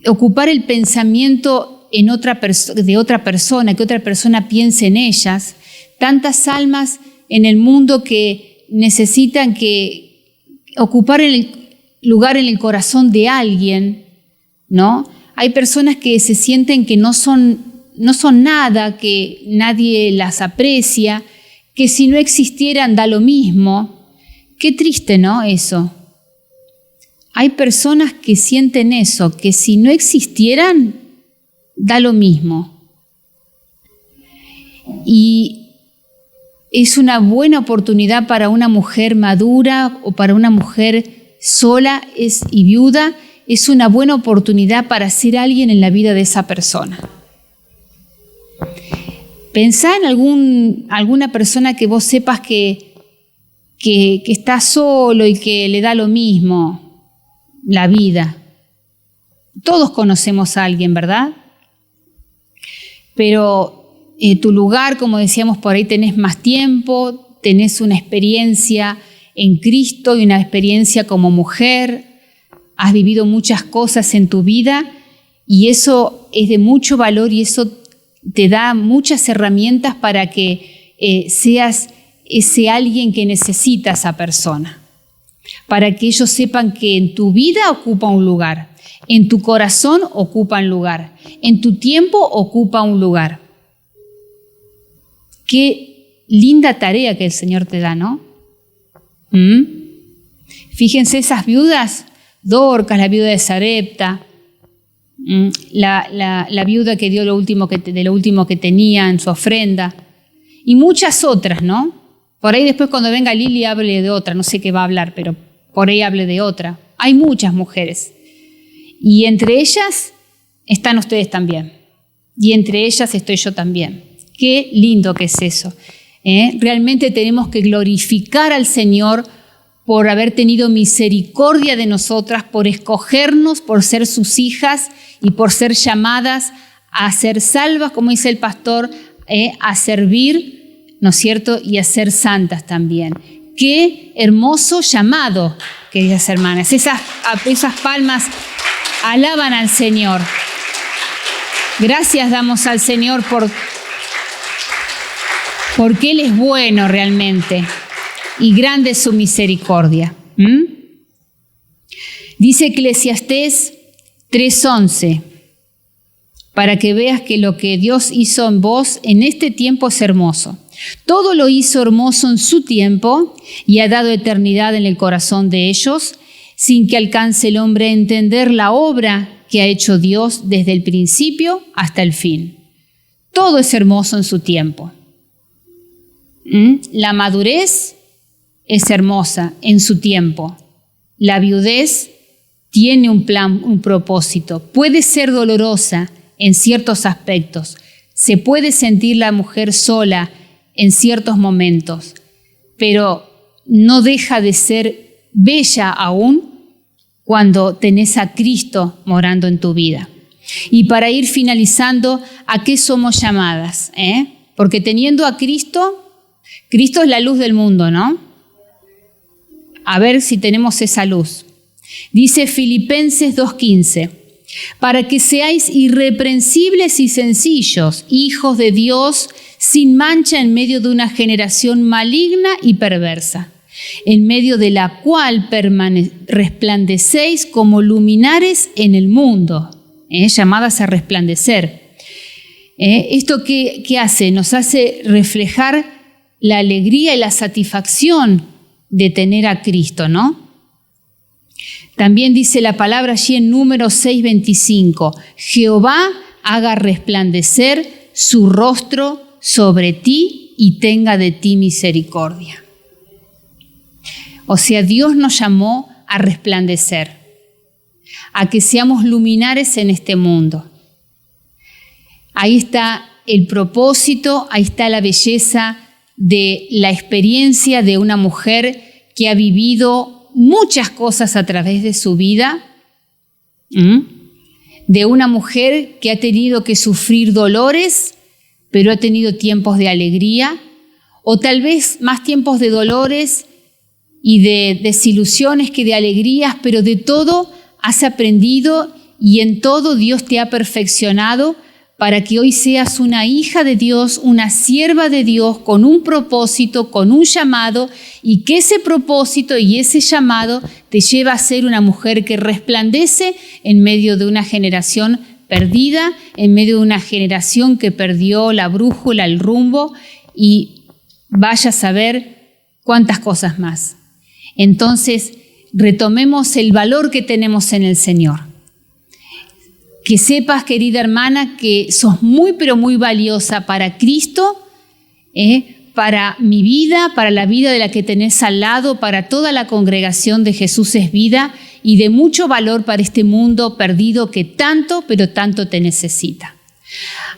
ocupar el pensamiento de otra persona, que otra persona piense en ellas, tantas almas en el mundo que necesitan que ocupar el lugar en el corazón de alguien, ¿no? Hay personas que se sienten que no son nada, que nadie las aprecia, que si no existieran da lo mismo. Qué triste, ¿no? Eso. Hay personas que sienten eso, que si no existieran da lo mismo. Y es una buena oportunidad para una mujer madura o para una mujer sola y viuda, es una buena oportunidad para ser alguien en la vida de esa persona. Pensá en alguna persona que vos sepas que está solo y que le da lo mismo la vida. Todos conocemos a alguien, ¿verdad? Pero tu lugar, como decíamos, por ahí tenés más tiempo, tenés una experiencia en Cristo y una experiencia como mujer, has vivido muchas cosas en tu vida y eso es de mucho valor y eso te da muchas herramientas para que seas ese alguien que necesita a esa persona, para que ellos sepan que en tu vida ocupa un lugar, en tu corazón ocupa un lugar, en tu tiempo ocupa un lugar. Qué linda tarea que el Señor te da, ¿no? Fíjense esas viudas, Dorcas, la viuda de Sarepta, la viuda que dio de lo último que tenía en su ofrenda, y muchas otras, ¿no? Por ahí después cuando venga Lili hable de otra, no sé qué va a hablar, pero por ahí hable de otra. Hay muchas mujeres, y entre ellas están ustedes también, y entre ellas estoy yo también. Qué lindo que es eso. Realmente tenemos que glorificar al Señor por haber tenido misericordia de nosotras, por escogernos, por ser sus hijas y por ser llamadas a ser salvas, como dice el pastor, a servir, ¿no es cierto?, y a ser santas también. Qué hermoso llamado, queridas hermanas. Esas palmas alaban al Señor. Gracias damos al Señor porque Él es bueno realmente y grande es su misericordia. Dice Eclesiastés 3:11, para que veas que lo que Dios hizo en vos en este tiempo es hermoso. Todo lo hizo hermoso en su tiempo y ha dado eternidad en el corazón de ellos, sin que alcance el hombre a entender la obra que ha hecho Dios desde el principio hasta el fin. Todo es hermoso en su tiempo. La madurez es hermosa en su tiempo. La viudez tiene un plan, un propósito. Puede ser dolorosa en ciertos aspectos. Se puede sentir la mujer sola en ciertos momentos, pero no deja de ser bella aún cuando tenés a Cristo morando en tu vida. Y para ir finalizando, ¿a qué somos llamadas? Porque teniendo a Cristo, Cristo es la luz del mundo, ¿no? A ver si tenemos esa luz. Dice Filipenses 2:15, para que seáis irreprensibles y sencillos, hijos de Dios, sin mancha en medio de una generación maligna y perversa, en medio de la cual resplandecéis como luminares en el mundo, llamadas a resplandecer. ¿Esto qué hace? Nos hace reflejar la alegría y la satisfacción de tener a Cristo, ¿no? También dice la palabra allí en Números 6:25, Jehová haga resplandecer su rostro sobre ti y tenga de ti misericordia. O sea, Dios nos llamó a resplandecer, a que seamos luminares en este mundo. Ahí está el propósito, ahí está la belleza de la experiencia de una mujer que ha vivido muchas cosas a través de su vida, de una mujer que ha tenido que sufrir dolores, pero ha tenido tiempos de alegría, o tal vez más tiempos de dolores y de desilusiones que de alegrías, pero de todo has aprendido y en todo Dios te ha perfeccionado para que hoy seas una hija de Dios, una sierva de Dios, con un propósito, con un llamado, y que ese propósito y ese llamado te lleva a ser una mujer que resplandece en medio de una generación perdida, en medio de una generación que perdió la brújula, el rumbo, y vaya a saber cuántas cosas más. Entonces, retomemos el valor que tenemos en el Señor. Que sepas, querida hermana, que sos muy, pero muy valiosa para Cristo, para mi vida, para la vida de la que tenés al lado, para toda la congregación de Jesús es Vida y de mucho valor para este mundo perdido que tanto, pero tanto te necesita.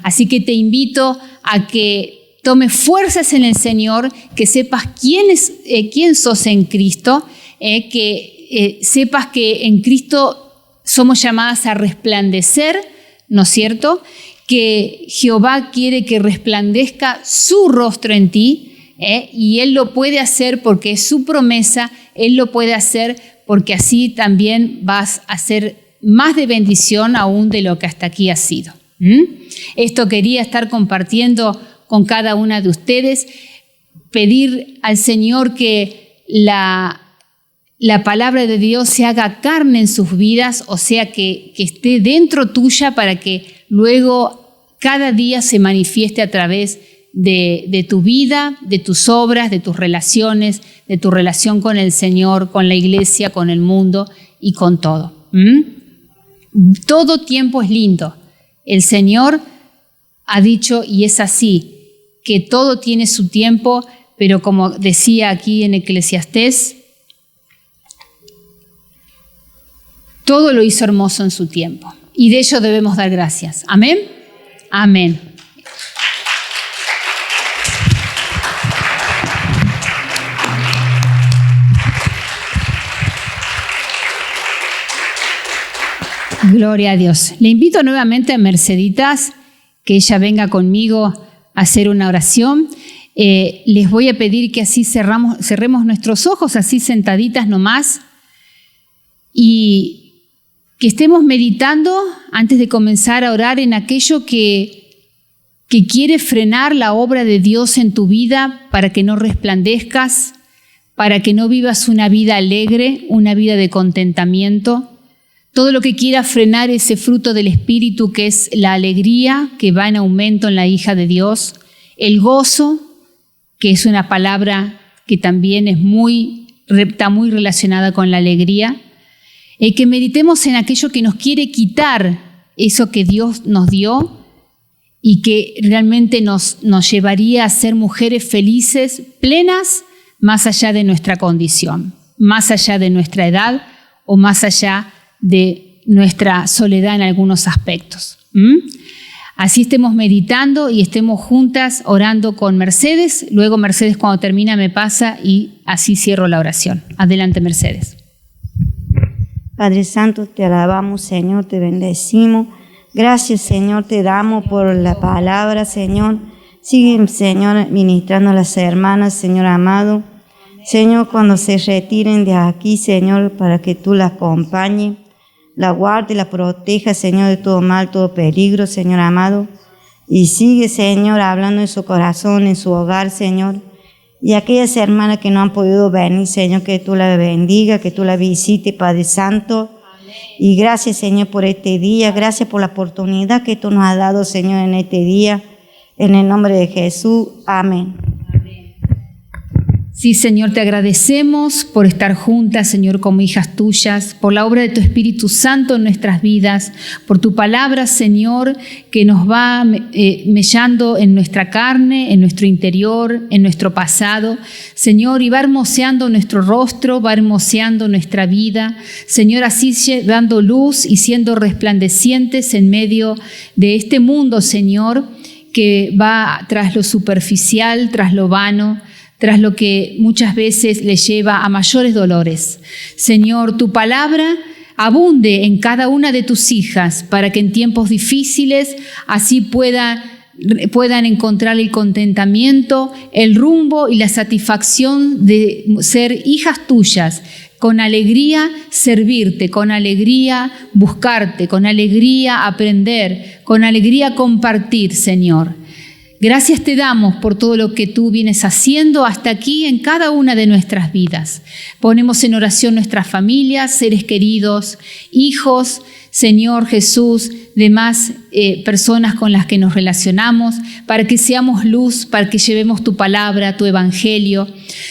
Así que te invito a que tomes fuerzas en el Señor, que sepas quién sos en Cristo, que sepas que en Cristo somos llamadas a resplandecer, ¿no es cierto? Que Jehová quiere que resplandezca su rostro en ti, y Él lo puede hacer porque es su promesa, Él lo puede hacer porque así también vas a ser más de bendición aún de lo que hasta aquí has sido. Esto quería estar compartiendo con cada una de ustedes, pedir al Señor que la palabra de Dios se haga carne en sus vidas, o sea, que esté dentro tuya para que luego cada día se manifieste a través de tu vida, de tus obras, de tus relaciones, de tu relación con el Señor, con la iglesia, con el mundo y con todo. Todo tiempo es lindo. El Señor ha dicho, y es así, que todo tiene su tiempo, pero como decía aquí en Eclesiastés, todo lo hizo hermoso en su tiempo. Y de ello debemos dar gracias. Amén. Amén. Gloria a Dios. Le invito nuevamente a Merceditas que ella venga conmigo a hacer una oración. Les voy a pedir que así cerremos nuestros ojos, así sentaditas nomás, y que estemos meditando antes de comenzar a orar en aquello que quiere frenar la obra de Dios en tu vida para que no resplandezcas, para que no vivas una vida alegre, una vida de contentamiento. Todo lo que quiera frenar ese fruto del Espíritu, que es la alegría, que va en aumento en la hija de Dios, el gozo, que es una palabra que también está muy relacionada con la alegría, que meditemos en aquello que nos quiere quitar eso que Dios nos dio y que realmente nos llevaría a ser mujeres felices, plenas, más allá de nuestra condición, más allá de nuestra edad o más allá de nuestra soledad en algunos aspectos. Así estemos meditando y estemos juntas orando con Mercedes. Luego Mercedes, cuando termina, me pasa y así cierro la oración. Adelante, Mercedes. Padre Santo, te alabamos, Señor, te bendecimos. Gracias, Señor, te damos por la palabra, Señor. Sigue, Señor, ministrando a las hermanas, Señor amado. Señor, cuando se retiren de aquí, Señor, para que tú las acompañes, la guarde, la proteja, Señor, de todo mal, todo peligro, Señor amado. Y sigue, Señor, hablando en su corazón, en su hogar, Señor. Y aquellas hermanas que no han podido venir, Señor, que tú la bendiga, que tú la visites, Padre Santo. Amén. Y gracias, Señor, por este día. Gracias por la oportunidad que tú nos has dado, Señor, en este día. En el nombre de Jesús. Amén. Sí, Señor, te agradecemos por estar juntas, Señor, como hijas tuyas, por la obra de tu Espíritu Santo en nuestras vidas, por tu palabra, Señor, que nos va mellando en nuestra carne, en nuestro interior, en nuestro pasado, Señor, y va hermoseando nuestro rostro, va hermoseando nuestra vida, Señor, así dando luz y siendo resplandecientes en medio de este mundo, Señor, que va tras lo superficial, tras lo vano, tras lo que muchas veces le lleva a mayores dolores. Señor, tu palabra abunde en cada una de tus hijas para que en tiempos difíciles así puedan encontrar el contentamiento, el rumbo y la satisfacción de ser hijas tuyas, con alegría servirte, con alegría buscarte, con alegría aprender, con alegría compartir, Señor. Gracias te damos por todo lo que tú vienes haciendo hasta aquí en cada una de nuestras vidas. Ponemos en oración nuestras familias, seres queridos, hijos, Señor Jesús, demás personas con las que nos relacionamos, para que seamos luz, para que llevemos tu palabra, tu evangelio.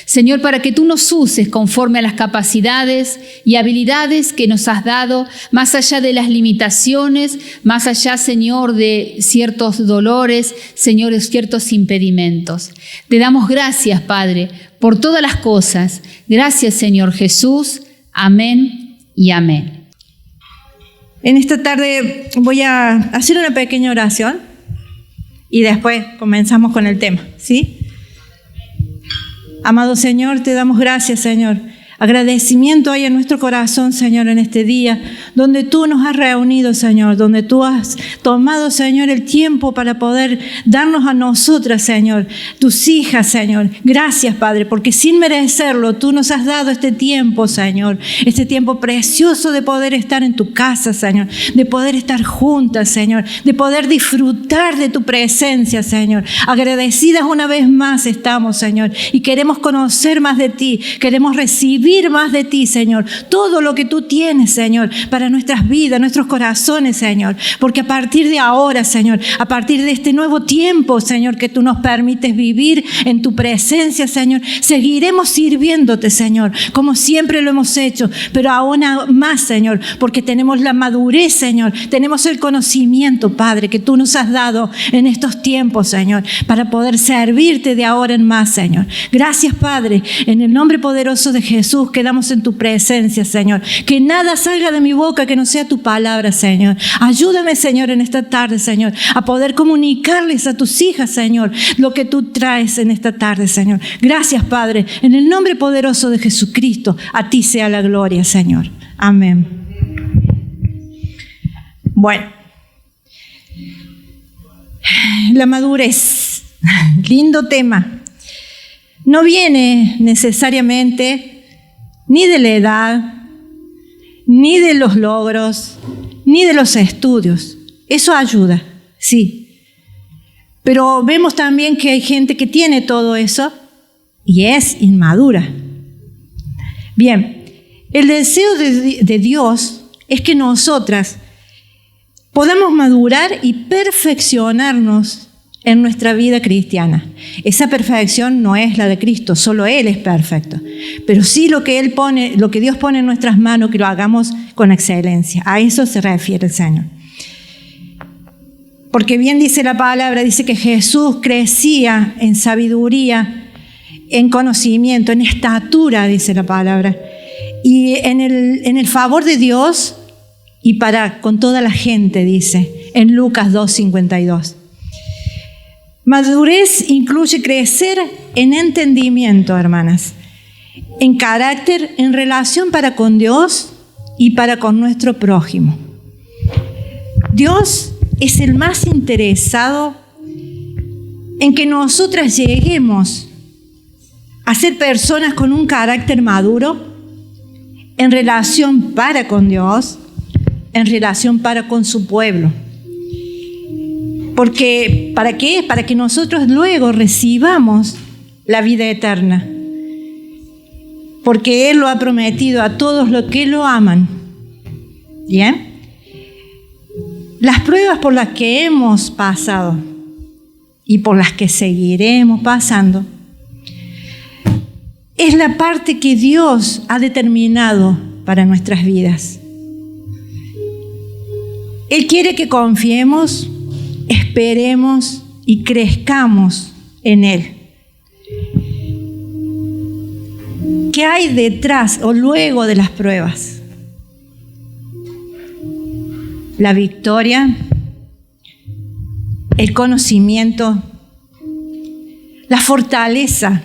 Señor, para que tú nos uses conforme a las capacidades y habilidades que nos has dado, más allá de las limitaciones, más allá, Señor, de ciertos dolores, Señor, de ciertos impedimentos. Te damos gracias, Padre, por todas las cosas. Gracias, Señor Jesús. Amén y amén. En esta tarde voy a hacer una pequeña oración y después comenzamos con el tema, ¿sí? Amado Señor, te damos gracias, Señor. Agradecimiento hay en nuestro corazón, Señor, en este día, donde tú nos has reunido, Señor, donde tú has tomado, Señor, el tiempo para poder darnos a nosotras, Señor, tus hijas, Señor. Gracias, Padre, porque sin merecerlo, tú nos has dado este tiempo, Señor, este tiempo precioso de poder estar en tu casa, Señor, de poder estar juntas, Señor, de poder disfrutar de tu presencia, Señor. Agradecidas una vez más estamos, Señor, y queremos conocer más de ti, queremos recibir más de ti, Señor, todo lo que tú tienes, Señor, para nuestras vidas, nuestros corazones, Señor, porque a partir de ahora, Señor, a partir de este nuevo tiempo, Señor, que tú nos permites vivir en tu presencia, Señor, seguiremos sirviéndote, Señor, como siempre lo hemos hecho, pero aún más, Señor, porque tenemos la madurez, Señor, tenemos el conocimiento, Padre, que tú nos has dado en estos tiempos, Señor, para poder servirte de ahora en más, Señor. Gracias, Padre, en el nombre poderoso de Jesús, quedamos en tu presencia, Señor. Que nada salga de mi boca que no sea tu palabra, Señor. Ayúdame, Señor, en esta tarde, Señor, a poder comunicarles a tus hijas, Señor, lo que tú traes en esta tarde, Señor. Gracias, Padre. En el nombre poderoso de Jesucristo, a ti sea la gloria, Señor. Amén. Bueno, la madurez, lindo tema. No viene necesariamente ni de la edad, ni de los logros, ni de los estudios. Eso ayuda, sí. Pero vemos también que hay gente que tiene todo eso y es inmadura. Bien, el deseo de Dios es que nosotras podamos madurar y perfeccionarnos en nuestra vida cristiana. Esa perfección no es la de Cristo, solo Él es perfecto. Pero sí lo que Dios pone en nuestras manos, que lo hagamos con excelencia. A eso se refiere el Señor. Porque bien dice la palabra, dice que Jesús crecía en sabiduría, en conocimiento, en estatura, dice la palabra, y en el favor de Dios y con toda la gente, dice, en Lucas 2:52. Madurez incluye crecer en entendimiento, hermanas, en carácter, en relación para con Dios y para con nuestro prójimo. Dios es el más interesado en que nosotras lleguemos a ser personas con un carácter maduro, en relación para con Dios, en relación para con su pueblo. Porque, ¿para qué? Para que nosotros luego recibamos la vida eterna. Porque Él lo ha prometido a todos los que lo aman. ¿Bien? Las pruebas por las que hemos pasado y por las que seguiremos pasando es la parte que Dios ha determinado para nuestras vidas. Él quiere que confiemos, esperemos y crezcamos en Él. ¿Qué hay detrás o luego de las pruebas? La victoria, el conocimiento, la fortaleza,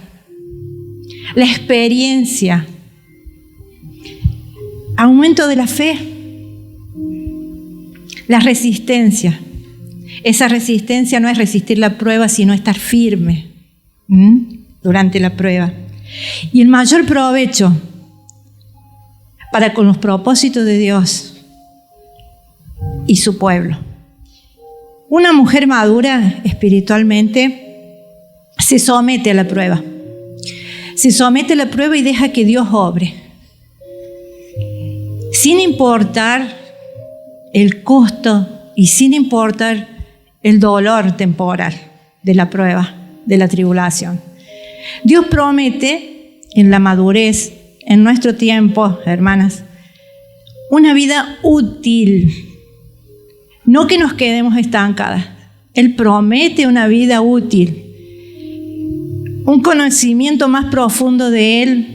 la experiencia, aumento de la fe, la resistencia. Esa resistencia no es resistir la prueba, sino estar firme durante la prueba. Y el mayor provecho para con los propósitos de Dios y su pueblo. Una mujer madura espiritualmente se somete a la prueba. Se somete a la prueba y deja que Dios obre. Sin importar el costo y sin importar el dolor temporal de la prueba, de la tribulación. Dios promete en la madurez, en nuestro tiempo, hermanas, una vida útil. No que nos quedemos estancadas. Él promete una vida útil. Un conocimiento más profundo de Él.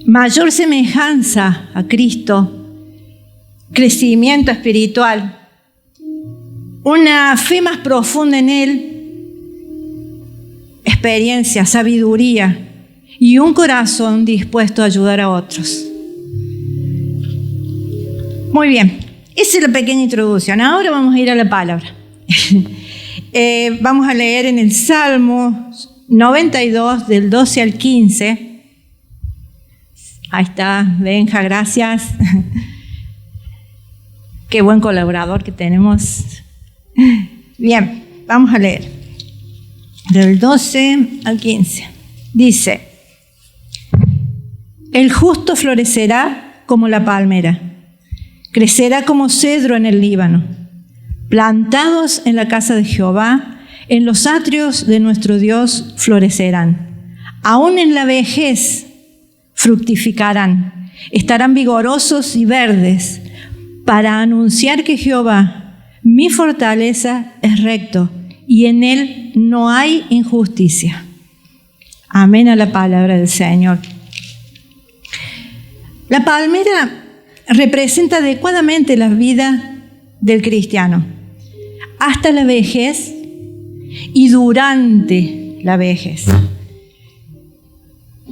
Mayor semejanza a Cristo. Crecimiento espiritual. una fe más profunda en Él, experiencia, sabiduría y un corazón dispuesto a ayudar a otros. Muy bien, esa es la pequeña introducción. Ahora vamos a ir a la palabra. Vamos a leer en el Salmo 92, del 12 al 15. Ahí está, Benja, gracias. Qué buen colaborador que tenemos. Bien, vamos a leer. Del 12 al 15. Dice: el justo florecerá como la palmera, crecerá como cedro en el Líbano, plantados en la casa de Jehová, en los atrios de nuestro Dios florecerán. Aún en la vejez fructificarán, estarán vigorosos y verdes, para anunciar que Jehová, mi fortaleza, es recto, y en Él no hay injusticia. Amén a la palabra del Señor. La palmera representa adecuadamente la vida del cristiano, hasta la vejez y durante la vejez.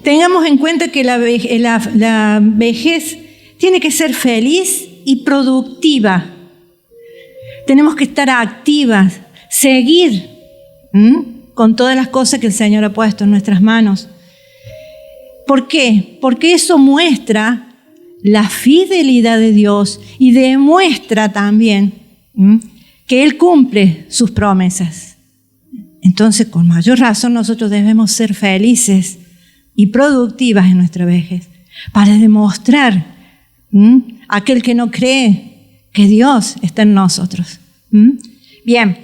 Tengamos en cuenta que la vejez tiene que ser feliz y productiva. Tenemos que estar activas, seguir con todas las cosas que el Señor ha puesto en nuestras manos. ¿Por qué? Porque eso muestra la fidelidad de Dios y demuestra también que Él cumple sus promesas. Entonces, con mayor razón, nosotros debemos ser felices y productivas en nuestra vejez para demostrar a aquel que no cree que Dios está en nosotros. Bien,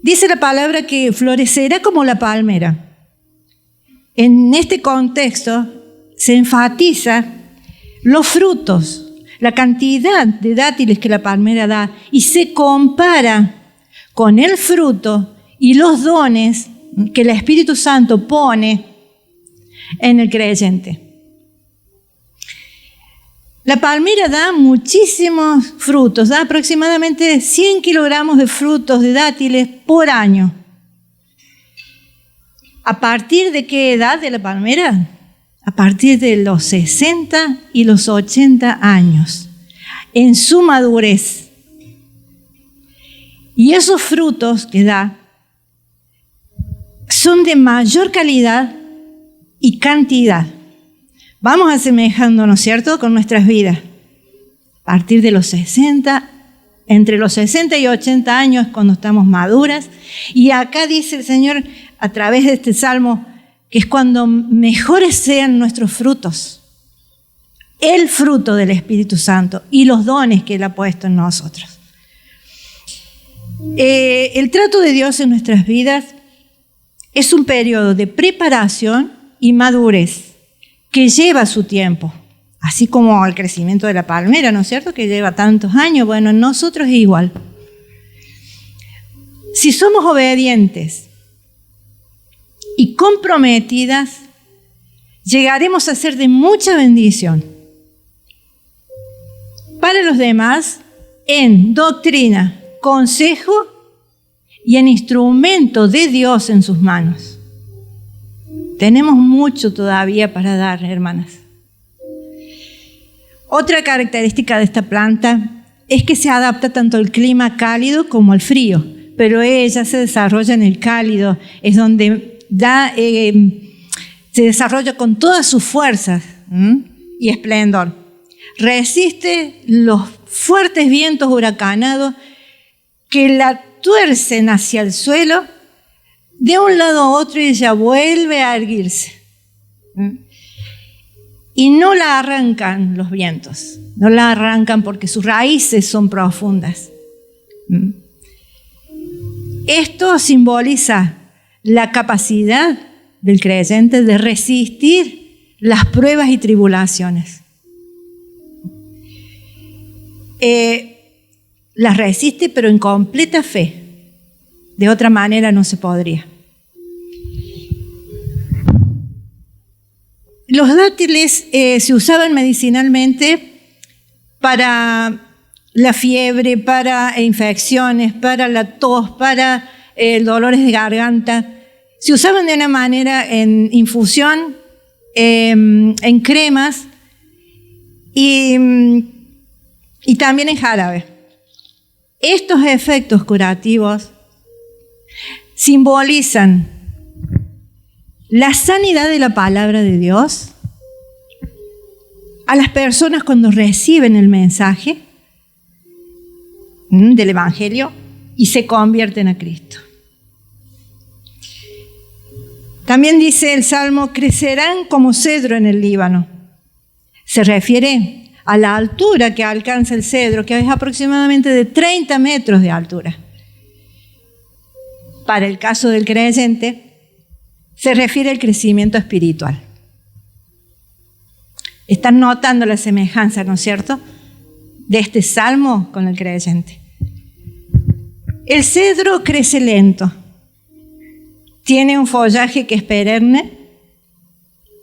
dice la palabra que florecerá como la palmera. En este contexto se enfatiza los frutos, la cantidad de dátiles que la palmera da, y se compara con el fruto y los dones que el Espíritu Santo pone en el creyente. La palmera da muchísimos frutos, da aproximadamente 100 kilogramos de frutos de dátiles por año. ¿A partir de qué edad de la palmera? A partir de los 60 y los 80 años, en su madurez. Y esos frutos que da son de mayor calidad y cantidad. Vamos asemejándonos, ¿cierto?, con nuestras vidas. A partir de los 60, entre los 60 y 80 años, cuando estamos maduras. Y acá dice el Señor, a través de este salmo, que es cuando mejores sean nuestros frutos. El fruto del Espíritu Santo y los dones que Él ha puesto en nosotros. El trato de Dios en nuestras vidas es un periodo de preparación y madurez que lleva su tiempo, así como el crecimiento de la palmera, ¿no es cierto?, que lleva tantos años. Bueno, en nosotros es igual. Si somos obedientes y comprometidas, llegaremos a ser de mucha bendición para los demás en doctrina, consejo y en instrumento de Dios en sus manos. Tenemos mucho todavía para dar, hermanas. Otra característica de esta planta es que se adapta tanto al clima cálido como al frío, pero ella se desarrolla en el cálido, es donde se desarrolla con todas sus fuerzas y esplendor. Resiste los fuertes vientos huracanados que la tuercen hacia el suelo de un lado a otro, y ella vuelve a erguirse. Y no la arrancan los vientos, no la arrancan porque sus raíces son profundas. Esto simboliza la capacidad del creyente de resistir las pruebas y tribulaciones. Las resiste, pero en completa fe. De otra manera no se podría. Los dátiles se usaban medicinalmente para la fiebre, para infecciones, para la tos, para dolores de garganta. Se usaban de una manera en infusión, en cremas y también en jarabe. Estos efectos curativos simbolizan la sanidad de la palabra de Dios a las personas cuando reciben el mensaje del Evangelio y se convierten a Cristo. También dice el Salmo, crecerán como cedro en el Líbano. Se refiere a la altura que alcanza el cedro, que es aproximadamente de 30 metros de altura. Para el caso del creyente, se refiere al crecimiento espiritual. Están notando la semejanza, ¿no es cierto?, de este salmo con el creyente. El cedro crece lento, tiene un follaje que es perenne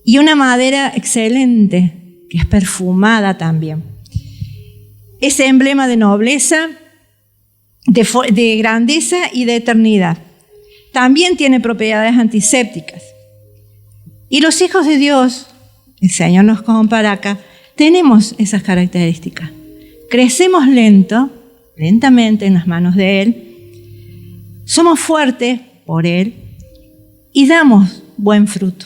y una madera excelente, que es perfumada también. Es emblema de nobleza, de grandeza y de eternidad. También tiene propiedades antisépticas. Y los hijos de Dios, el Señor nos compara acá, tenemos esas características. Crecemos lentamente en las manos de Él. Somos fuertes por Él y damos buen fruto.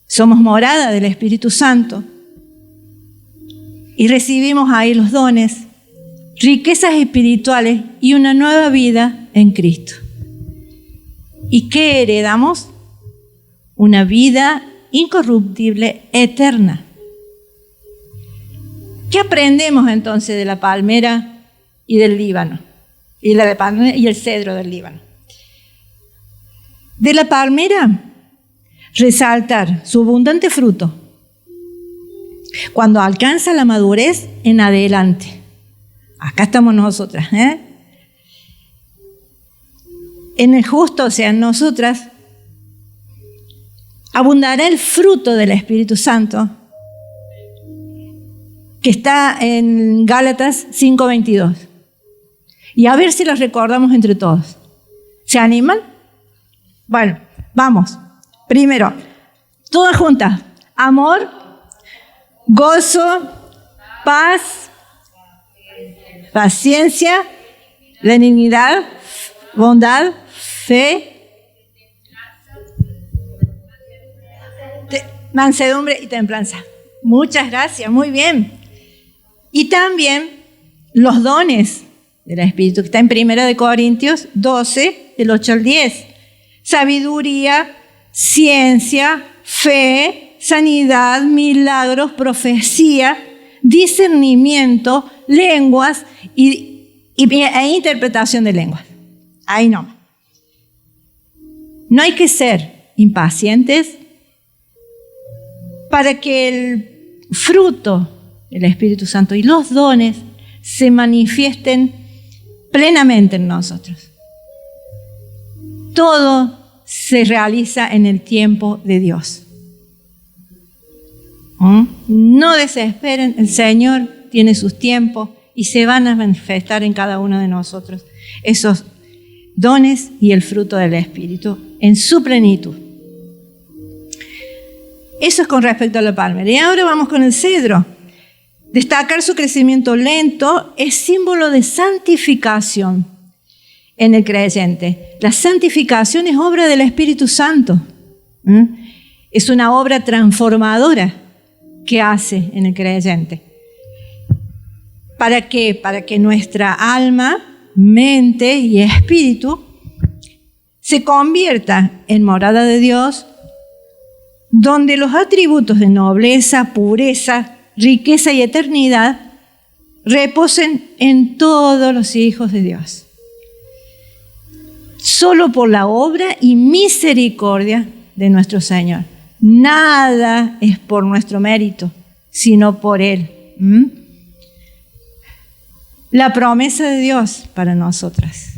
Somos morada del Espíritu Santo y recibimos ahí los dones, riquezas espirituales y una nueva vida en Cristo. ¿Y qué heredamos? Una vida incorruptible, eterna. ¿Qué aprendemos entonces de la palmera y del Líbano? Y el cedro del Líbano. De la palmera, resaltar su abundante fruto. Cuando alcanza la madurez en adelante. Acá estamos nosotras, En el justo, o sea, en nosotras, abundará el fruto del Espíritu Santo, que está en Gálatas 5:22. Y a ver si los recordamos entre todos. ¿Se animan? Bueno, vamos. Primero, todas juntas. Amor, gozo, paz, paciencia, benignidad, bondad, fe, mansedumbre y templanza. Muchas gracias, muy bien. Y también los dones del Espíritu, que está en 1 Corintios 12, del 8 al 10. Sabiduría, ciencia, fe, sanidad, milagros, profecía, discernimiento, lenguas e interpretación de lenguas. Ahí no. No hay que ser impacientes para que el fruto del Espíritu Santo y los dones se manifiesten plenamente en nosotros. Todo se realiza en el tiempo de Dios. No desesperen, el Señor tiene sus tiempos y se van a manifestar en cada uno de nosotros esos dones y el fruto del Espíritu en su plenitud. Eso es con respecto a la palmera. Y ahora vamos con el cedro. Destacar su crecimiento lento es símbolo de santificación en el creyente. La santificación es obra del Espíritu Santo. Es una obra transformadora que hace en el creyente. ¿Para qué? Para que nuestra alma, mente y espíritu se convierta en morada de Dios, donde los atributos de nobleza, pureza, riqueza y eternidad reposen en todos los hijos de Dios. Solo por la obra y misericordia de nuestro Señor. Nada es por nuestro mérito, sino por Él. La promesa de Dios para nosotras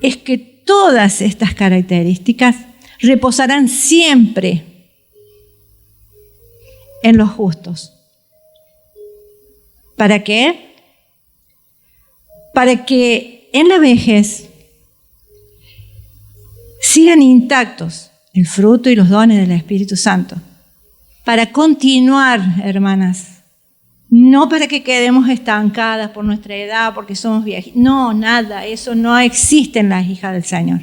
es que todas estas características reposarán siempre en los justos. ¿Para qué? para que en la vejez sigan intactos el fruto y los dones del Espíritu Santo. Para continuar, hermanas, no para que quedemos estancadas por nuestra edad, porque somos viejas. No, nada, eso no existe en las hijas del Señor.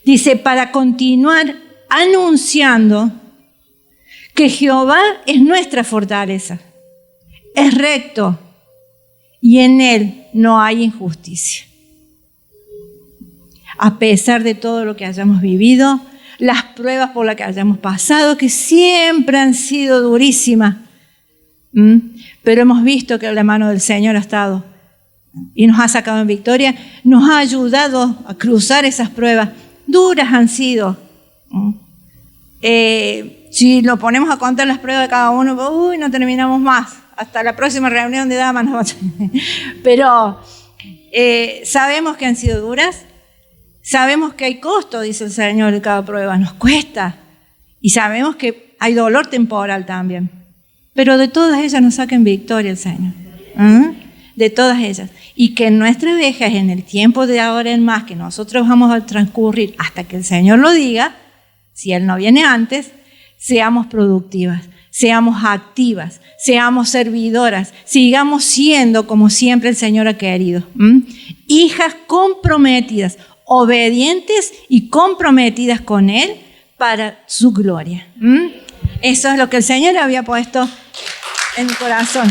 Dice, para continuar anunciando que Jehová es nuestra fortaleza, es recto y en Él no hay injusticia. A pesar de todo lo que hayamos vivido, las pruebas por las que hayamos pasado, que siempre han sido durísimas, pero hemos visto que la mano del Señor ha estado y nos ha sacado en victoria, nos ha ayudado a cruzar esas pruebas. Duras han sido. Si lo ponemos a contar las pruebas de cada uno, no terminamos más. Hasta la próxima reunión de damas. Pero sabemos que han sido duras. Sabemos que hay costo, dice el Señor, de cada prueba. Nos cuesta. Y sabemos que hay dolor temporal también. Pero de todas ellas nos saca en victoria el Señor. De todas ellas. Y que en nuestra vejez, en el tiempo de ahora en más, que nosotros vamos a transcurrir hasta que el Señor lo diga, si Él no viene antes, seamos productivas, seamos activas, seamos servidoras, sigamos siendo como siempre el Señor ha querido. Hijas comprometidas, obedientes y comprometidas con Él para su gloria. Eso es lo que el Señor había puesto en mi corazón.